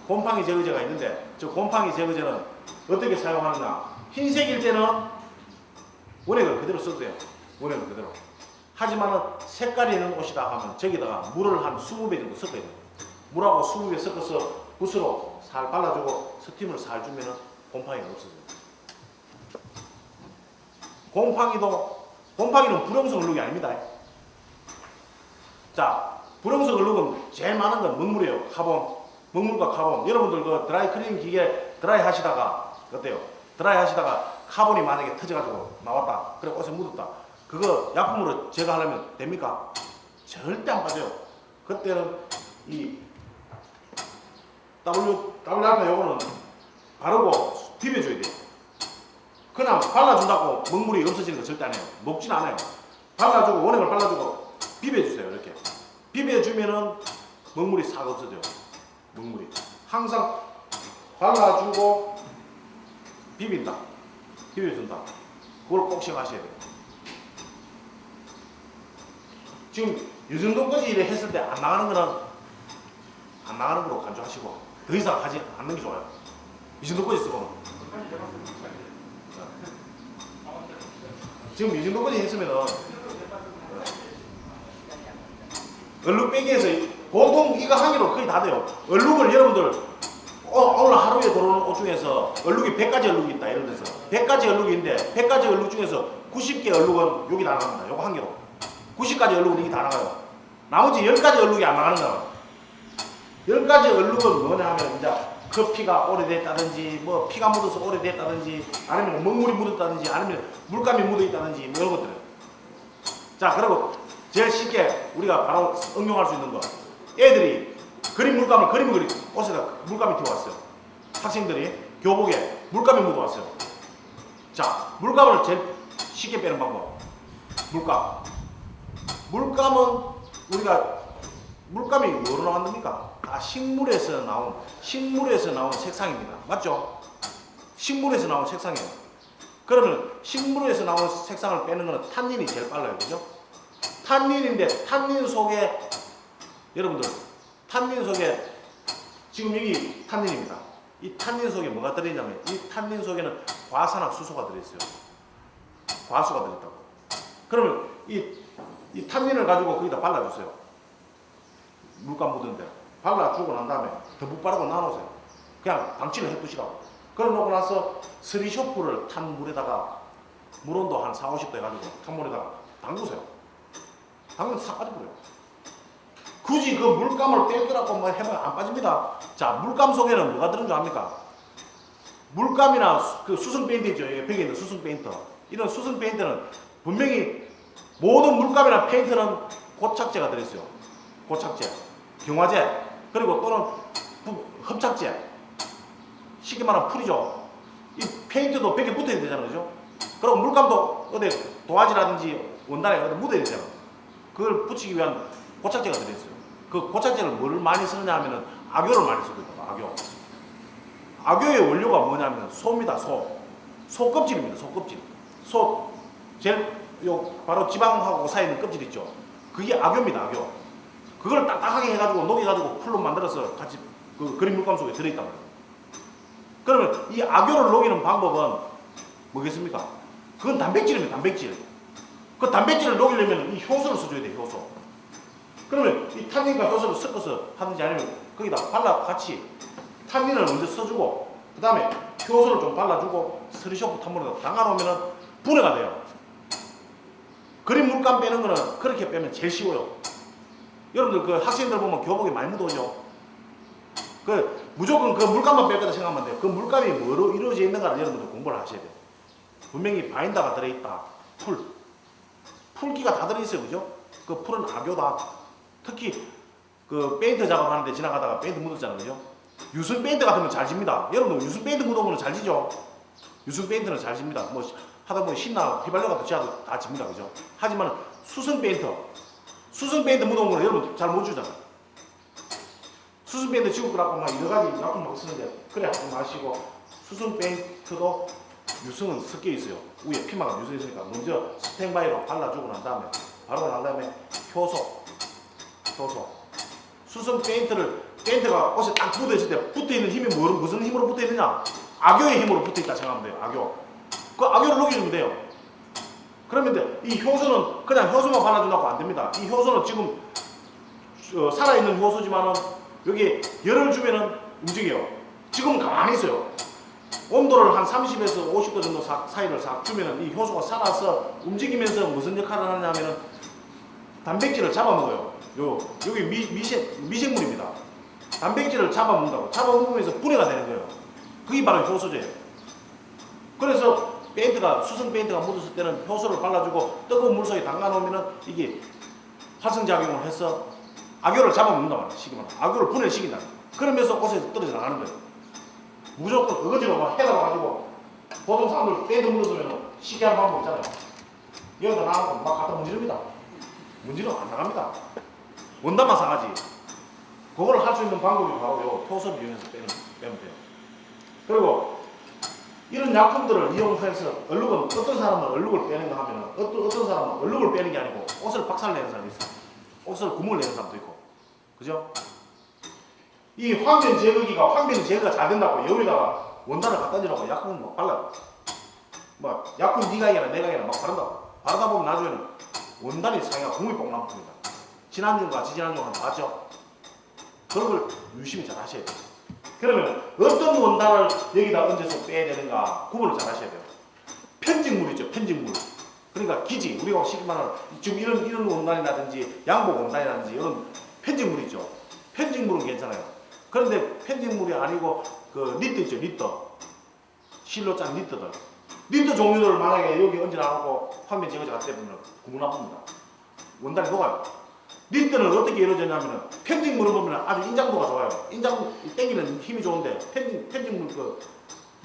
Speaker 1: 곰팡이 제거제가 있는데, 저 곰팡이 제거제는 어떻게 사용하느냐? 흰색일 때는 원액을 그대로 써도 돼요. 원액을 그대로. 하지만은 색깔이 있는 옷이다 하면 저기다가 물을 한 20배 정도 섞어야 돼요. 물하고 20배 섞어서 붓으로 살 발라주고 스팀을 살 주면은 곰팡이가 없어져요. 곰팡이는 불용성 얼룩이 아닙니다. 자, 불용성 얼룩은 제일 많은 건 먹물이에요. 카본. 먹물과 카본. 여러분들 그 드라이 클리닝 기계 드라이 하시다가 어때요? 드라이 하시다가 카본이 만약에 터져가지고 나왔다. 그래 옷에 묻었다. 그거 약품으로 제거하려면 됩니까? 절대 안 빠져요. 그때는 이 W 알파 요거는 바르고 비벼줘야 돼요. 그냥 발라준다고 먹물이 없어지는 거 절대 안 해요. 녹진 않아요. 발라주고 원액을 발라주고 비벼주세요. 이렇게 비벼주면은 먹물이 싹 없어져요. 먹물이 항상 발라주고 비벼준다. 그걸 꼭 생각하셔야 돼요. 지금 이 정도까지 이래 했을 때 안 나가는 거로 간주하시고 더 이상 하지 않는 게 좋아요. 이 정도까지 쓰고는. 지금 이 정도까지 했으면은 얼룩 빼기에서 보통 이거 하기로 거의 다 돼요. 얼룩을 여러분들 오늘 하루에 들어오는 옷 중에서 얼룩이 100가지 얼룩이 있다. 예를 들어서 100가지 얼룩이 있는데 100가지 얼룩 중에서 90개 얼룩은 여기 다 나갑니다. 요거 한 개로. 90가지 얼룩은 여기 다 나가요. 나머지 10가지 얼룩이 안 나가는 거야. 10가지 얼룩은 뭐냐 하면 이제 커피가 오래됐다든지 뭐 피가 묻어서 오래됐다든지 아니면 먹물이 묻었다든지 아니면 물감이 묻어있다든지 뭐 이런 것들. 자, 그리고 제일 쉽게 우리가 바로 응용할 수 있는 거. 애들이 물감을 그림을 그리고 옷에다 물감이 튀어왔어요. 학생들이 교복에 물감이 묻어왔어요. 자, 물감을 제일 쉽게 빼는 방법. 물감은 우리가 물감이 뭐로 나왔습니까? 다 식물에서 나온 색상입니다. 맞죠? 식물에서 나온 색상이에요. 그러면 식물에서 나온 색상을 빼는 거는 탄닌이 제일 빨라요. 그죠? 탄닌인데 탄닌 속에 여러분들 지금 여기 탄닌입니다. 이 탄닌 속에 뭐가 들어있냐면 이 탄닌 속에는 과산화 수소가 들어있어요. 과수가 들어있다고. 그러면 이 탄닌을 가지고 거기다 발라주세요. 물감 묻은데 발라주고 난 다음에 더 못 바르고 놔놓으세요. 그냥 방치를 해두시라고. 그래 놓고 나서 스리쇼프를 탄 물에다가 물온도 한 4, 50도 해가지고 탄 물에다가 담그세요. 담그면 싹 빠져버려요. 굳이 그 물감을 빼더라고 뭐 해보면 안 빠집니다. 자, 물감 속에는 뭐가 들은 줄 압니까? 물감이나 그 수성 페인트 있죠. 벽에 있는 수성 페인트. 이런 수성 페인트는 분명히 모든 물감이나 페인트는 고착제가 들어있어요. 고착제, 경화제, 그리고 또는 흡착제. 쉽게 말하면 풀이죠. 이 페인트도 벽에 붙어야 되잖아요. 그죠? 그리고 물감도 어디 도화지라든지 원단에 어디 묻어야 되잖아. 그걸 붙이기 위한 고착제가 들어있어요. 그 고착제를 뭘 많이 쓰느냐 하면은 악효를 많이 쓰거든요. 악효. 악효의 원료가 뭐냐면 소입니다. 소 껍질입니다. 소 껍질. 소 제일 요 바로 지방하고 사이에 있는 껍질 있죠. 그게 악효입니다. 악효. 그걸 딱딱하게 해가지고 녹여가지고 풀로 만들어서 같이 그 그림 물감 속에 들어있단 말이에요. 그러면 이 악효를 녹이는 방법은 뭐겠습니까? 그건 단백질입니다. 단백질. 그 단백질을 녹이려면 이 효소를 써줘야 돼요. 효소. 그러면 이 탄닌과 효소를 섞어서 하든지 아니면 거기다 발라 같이 탄닌을 먼저 써주고 그 다음에 효소를 좀 발라주고 스리쇼프 텀블러에다 담가놓으면 분해가 돼요. 그림 물감 빼는 거는 그렇게 빼면 제일 쉬워요. 여러분들 그 학생들 보면 교복에 많이 묻어오죠. 그 무조건 그 물감만 뺄 거다 생각하면 돼요. 그 물감이 뭐로 이루어져 있는가를 여러분들 공부를 하셔야 돼요. 분명히 바인더가 들어있다. 풀기가 다 들어있어요. 그죠? 그 풀은 악효다. 특히 그 페인트 작업하는데 지나가다가 페인트 묻었잖아요. 그죠? 유순 페인트 같으면 잘 집니다. 여러분들 유순 페인트 묻어오면 잘 지죠? 유순 페인트는 잘 집니다. 뭐 하다 보면 신나 휘발유 같은 지하도 다 집니다. 그죠? 하지만 수성 페인트 묻어온 거는 여러분 잘 못 주잖아요. 수성 페인트 지울 거라고 막 여러 가지 약품 막 쓰는데 그래 하지 마시고 수성 페인트도 유성은 섞여 있어요. 위에 피막은 유성 있으니까 먼저 스텐바이로 발라주고 난 다음에 바르고 난 다음에 효소 수성 페인트가 옷에 딱 묻어있을 때 붙어있는 힘이 무슨 힘으로 붙어있느냐? 악효의 힘으로 붙어있다 생각하면 돼요. 악효. 그 악효를 녹여주면 돼요. 그러면 이 효소는 그냥 효소만 발라준다고 안 됩니다. 이 효소는 지금 살아있는 효소지만은 여기 열을 주면은 움직여요. 지금은 가만히 있어요. 온도를 한 30에서 50도 정도 사이를 싹 주면은 이 효소가 살아서 움직이면서 무슨 역할을 하느냐면은 단백질을 잡아먹어요. 여기 미생물입니다. 단백질을 잡아먹는다고. 잡아먹으면서 분해가 되는 거예요. 그게 바로 효소제예요. 그래서 수성 페인트가 묻었을 때는 효소를 발라주고 뜨거운 물 속에 담가놓으면은 이게 활성작용을 해서 악효를 잡아먹는단 말이에요. 쉽게 말하면. 악효를 분해시킨다. 그러면서 옷에서 떨어져 나가는 거예요. 무조건 어거지로 막 해놔가지고 보통 사람들 페인트 묻었으면 쉽게 하는 방법 있잖아요. 여기다 나가고 막 갖다 문지릅니다. 문지르면 안 나갑니다. 원단만 상하지. 그걸 할 수 있는 방법이 바로 요 효소를 이용해서 빼면 돼요. 그리고 이런 약품들을 이용해서 얼룩은 어떤 사람은 얼룩을 빼는 거 하면은 어떤 사람은 얼룩을 빼는 게 아니고 옷을 박살내는 사람이 있어요. 옷을 구멍을 내는 사람도 있고. 그죠? 이 황변 제거가 잘 된다고 여기다가 원단을 갖다 주라고 약품을 막 발라요. 막 약품 네가 해라 내가 해라 막 바른다고. 바르다 보면 나중에는 원단이 상해가 국물이 뽕 나옵니다. 지난주인가 지지난주 한번 봤죠? 그런 걸 유심히 잘 하셔야 돼요. 그러면 어떤 원단을 여기다 얹어서 빼야 되는가 구분을 잘 하셔야 돼요. 편직물이죠. 편직물. 그러니까 기지. 우리가 쉽게 말하는 지금 이런 원단이라든지 양복 원단이라든지 이런 편직물이죠. 편직물은 괜찮아요. 그런데 편직물이 아니고 그 니트 있죠. 니트. 실로 짠 니트들. 니트 종류를 만약에 여기 얹어놔놓고 화면 제거제 갖다 대보면 구분 나쁩니다. 원단이 녹아요. 니트는 어떻게 이루어졌냐면은 편직물을 보면 아주 인장도가 좋아요. 인장 땡기는 힘이 좋은데 편직물 그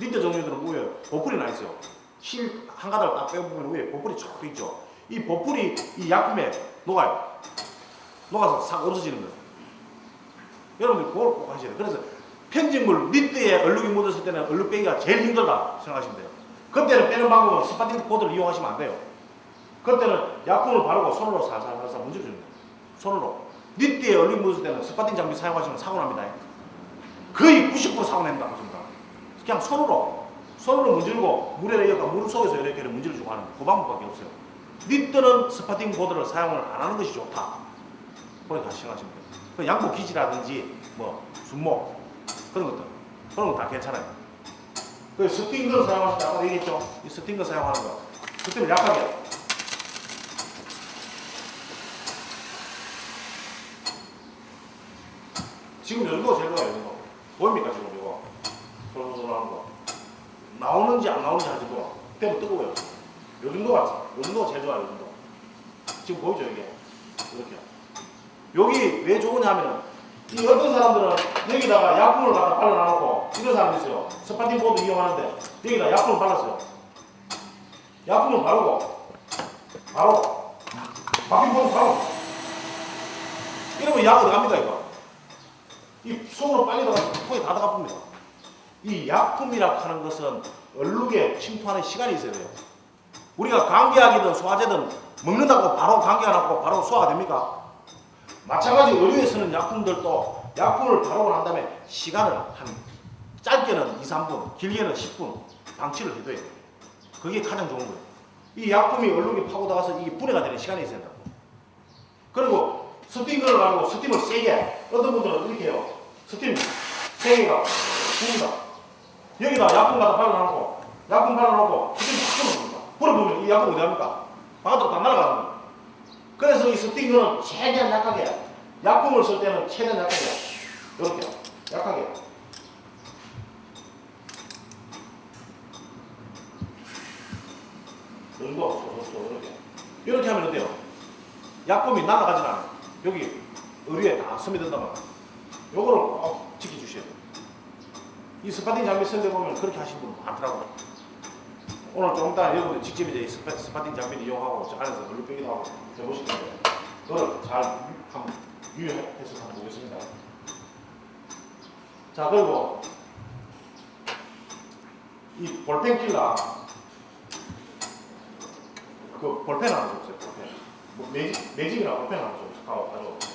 Speaker 1: 니트 종류들은 위에 보풀이 나 있어요. 실 한 가닥을 딱 빼보면 위에 보풀이 쫙 있죠. 이 보풀이 이 약품에 녹아요. 녹아서 싹 없어지는 거예요. 여러분들 그걸 꼭 하셔야 돼요. 그래서 편직물 니트에 얼룩이 묻었을 때는 얼룩 빼기가 제일 힘들다 생각하시면 돼요. 그때는 빼는 방법은 스파팅 코드를 이용하시면 안 돼요. 그때는 약품을 바르고 손으로 살살 문질러주는 거예요. 손으로. 니트에 얼룩이 묻었을 때는 스파팅 장비 사용하시면 사고 납니다. 거의 90% 사고 낸다. 그냥 손으로 문지르고 물에 이렇게 물 속에서 이렇게 문질러주고 하는 그 방법밖에 없어요. 니트는 스파팅 보드를 사용을 안 하는 것이 좋다. 그렇게 다시 생각하시면 돼요. 그 양복 기지라든지 뭐 순목 그런 거 다 괜찮아요. 그 스팅거 사용하실 때 아까 얘기했죠? 이 스팅거 사용하는 거. 그때는 약하게. 지금 요즘 거 제일 좋아요. 요즘 거. 보입니까 지금 이거? 솔솔솔하는 거. 나오는지 안 나오는지 하지 뭐. 때문에 뜨거워요. 요 정도가 제일 좋아요. 요 정도. 지금 보이죠 이게? 이렇게. 여기 왜 좋으냐면은 이 어떤 사람들은 여기다가 약품을 갖다 발라놔놓고 이런 사람도 있어요. 스파팅 보드 이용하는데 여기다 약품을 발랐어요. 약품을 바르고 바로 바뀐 보드 바로 이러면 약 어디 갑니까 이거? 이 속으로 빨리 들어가서 턱에 다 들어가 봅니다. 이 약품이라고 하는 것은 얼룩에 침투하는 시간이 있어야 돼요. 우리가 감기약이든 소화제든 먹는다고 바로 감기가 나고 바로 소화가 됩니까? 마찬가지 의료에 쓰는 약품들도 약품을 바르고 난 다음에 시간을 한 짧게는 2, 3분, 길게는 10분 방치를 해둬야 돼요. 그게 가장 좋은 거예요. 이 약품이 얼룩에 파고들어가서 이게 분해가 되는 시간이 있어야 된다고. 그리고 스팀을 가지고 스팀을 세게, 어떤 분들은 이렇게 해요. 스팀 세게가 붑니다. 여기다 약품 갖다 발라놓고 약품 발라놓고 스팀 팍 풀어줍니다. 풀어보면 이 약품 어디 갑니까? 바깥으로 다 날아가는 거예요. 그래서 이 스팅은 최대한 약하게, 약품을 쓸 때는 최대한 약하게, 이렇게 약하게. 이렇게 하면 어때요? 약품이 날아가진 않아요. 여기 의류에 다 스며든단 말이에요. 요거를 꼭 지켜주셔야 돼요. 이 스파팅 장비 쓸 때 보면 그렇게 하시는 분 많더라고요. 오늘 좀 이따 여러분들 직접 이제 스파팅 장비를 이용하고 저 안에서 얼룩 빼기도 하고 해보실 건데 그걸 잘 한번 유효해서 한번 보겠습니다. 자, 그리고 이 볼펜 킬러 그 볼펜 하나 줘보세요. 볼펜. 뭐 매직이나 볼펜 하나 좀 가져오세요.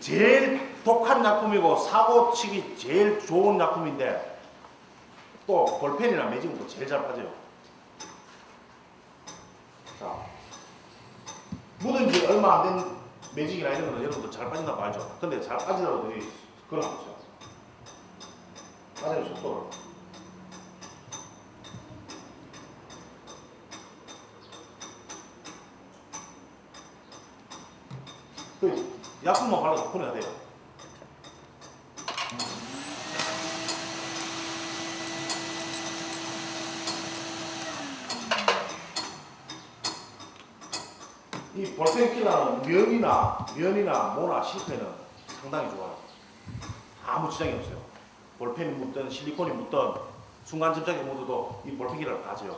Speaker 1: 제일 독한 약품이고 사고치기 제일 좋은 약품인데 또 볼펜이나 매직은 제일 잘 빠져요. 자, 묻은 지 얼마 안 된 매직이나 이런 거는 여러분들 잘 빠진다고 알죠? 근데 잘 빠지더라도 그걸 한번 보세요. 빠지는 속도를. 그 약품만 발라도 분해가 돼요. 이 볼펜 킬러는 면이나 모나 실크에는 상당히 좋아요. 아무 지장이 없어요. 볼펜이 묻든 실리콘이 묻든 순간 접착에 묻어도 이 볼펜 킬러를 가져요.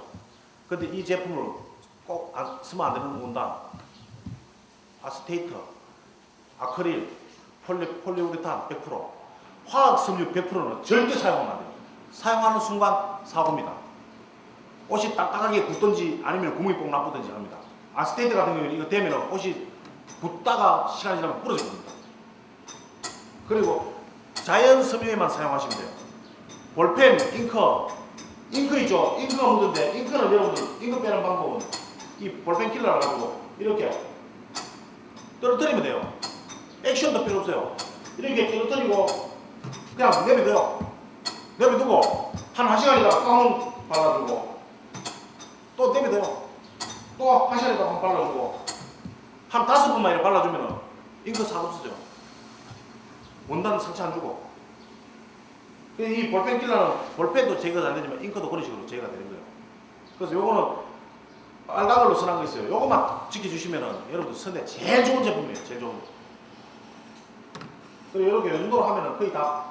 Speaker 1: 근데 이 제품을 꼭 쓰면 안 되는 원단, 아스테이트, 아크릴, 폴리우레탄 100%, 화학 섬유 100%는 절대 사용하면 안 돼요. 사용하는 순간 사고입니다. 옷이 딱딱하게 굳든지 아니면 구멍이 꼭 나쁘든지 합니다. 아스테이트 같은 경우는 이거 되면 옷이 굳다가 시간이 지나면 부러져 버립니다. 그리고 자연 섬유에만 사용하시면 돼요. 볼펜, 잉크 있죠? 잉크가 묻은데 잉크는 여러분들 잉크 빼는 방법은 이 볼펜 킬러를 가지고 이렇게 떨어뜨리면 돼요. 액션도 필요 없어요. 이렇게 떨어뜨리고 그냥 내버려둬요. 내버려두고 한 1시간이다 꽝 발라주고 또 내버려둬요. 또 1시간이다 꽝 발라주고 한 5번만 이렇게 발라주면 잉크 싹 없어져. 원단 상처 안 주고. 이 볼펜 킬러는 볼펜도 제거가 안 되지만 잉크도 그런 식으로 제거가 되는 거예요. 그래서 요거는 빨간 걸로 선한 거 있어요. 요것만 지켜주시면은 여러분들 선에 제일 좋은 제품이에요. 제일 좋은 거. 그리고 이렇게 이 정도로 하면은 거의 다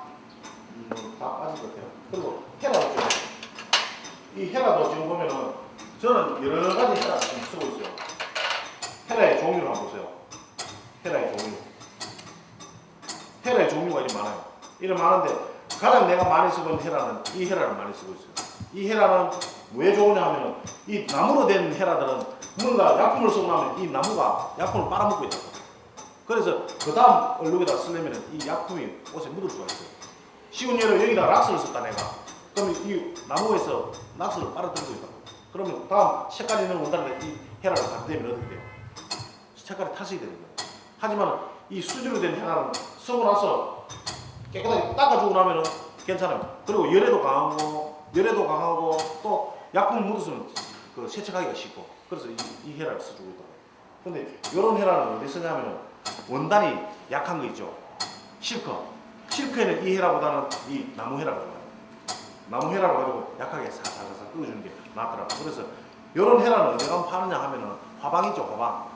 Speaker 1: 빠질 것 같아요. 그리고 헤라도 좀. 이 헤라도 지금 보면은 저는 여러 가지 헤라 지금 쓰고 있어요. 헤라의 종류를 한번 보세요. 헤라의 종류. 헤라의 종류가 이렇게 많아요. 이렇게 많은데 가장 내가 많이 쓰고 있는 헤라는 이 헤라를 많이 쓰고 있어요. 이 헤라는 왜 좋으냐 하면은 이 나무로 된 헤라들은 뭔가 약품을 쓰고 나면 이 나무가 약품을 빨아먹고 있다고. 그래서 그 다음 얼룩에다 쓰려면 이 약품이 옷에 묻을 수가 있어요. 쉬운 예로 여기다 락스를 썼다 내가. 그러면 이 나무에서 락스를 빨아들이고 있다고. 그러면 다음 색깔 있는 원단에 이 헤라를 갖다 대면 어떻게 돼요? 색깔이 탈색이 되는 거예요. 하지만 이 수지로 된 헤라는 쓰고 나서 깨끗하게 닦아주고 나면은 괜찮아요. 그리고 열에도 강하고 또 약품 묻었으면 그 세척하기가 쉽고 그래서 이 헤라를 써주고 있다고. 근데 이런 헤라는 어디 쓰냐면은 원단이 약한 거 있죠. 실크에는 이 헤라보다는 이 나무 헤라가 좋아요. 나무 헤라를 가지고 약하게 살살살살 끄어주는 게 낫더라고. 그래서 요런 헤라는 어디 가면 파느냐 하면은 화방 있죠, 화방.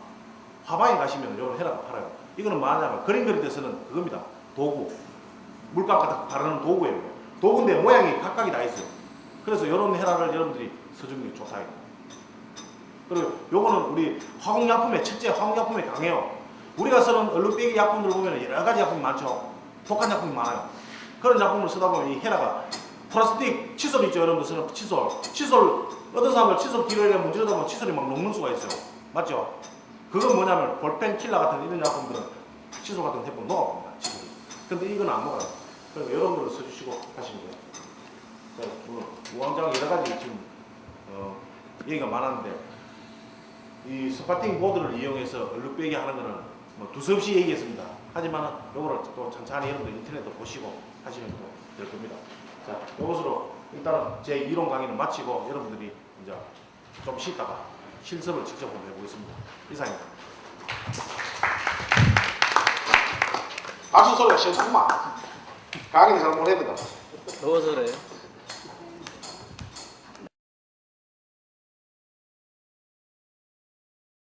Speaker 1: 화방에 가시면 요런 헤라가 팔아요. 이거는 뭐냐면 그림 그릴 때 쓰는 그겁니다. 도구. 물감 갖다 바르는 도구예요. 도구인데 모양이 각각이 다 있어요. 그래서 요런 헤라를 여러분들이 써주는 게 좋다. 그리고 요거는 우리 화공약품의 첫째 화공약품에 강해요. 우리가 쓰는 얼룩배기 약품들 보면 여러 가지 약품이 많죠. 독한 약품이 많아요. 그런 약품을 쓰다 보면 이 헤라가 플라스틱 칫솔 있죠. 여러분들 쓰는 칫솔. 칫솔 어떤 사람들 칫솔 길어야 문지르다 보면 칫솔이 막 녹는 수가 있어요. 맞죠? 그건 뭐냐면 볼펜 킬러 같은 이런 약품들은 칫솔 같은 제품 녹아봅니다. 칫솔이. 근데 이건 안 녹아요. 그래서 이런 걸로 써주시고 하시면 돼요. 자, 우왕좌왕 여러 가지 지금 얘기가 많았는데 이 스파팅 보드를 이용해서 얼룩배기 하는 거는 뭐 두서없이 얘기했습니다. 하지만 요거를 또 천천히 여러분들 인터넷도 보시고 하시면 또 될 겁니다. 자, 이것으로 일단은 제 이론 강의는 마치고 여러분들이 이제 좀 쉬다가 실습을 직접 한번 해보겠습니다. 이상입니다. 박수 소리가 시원찮구만. 강의는 잘 못해거든.
Speaker 2: 더워서 그래요.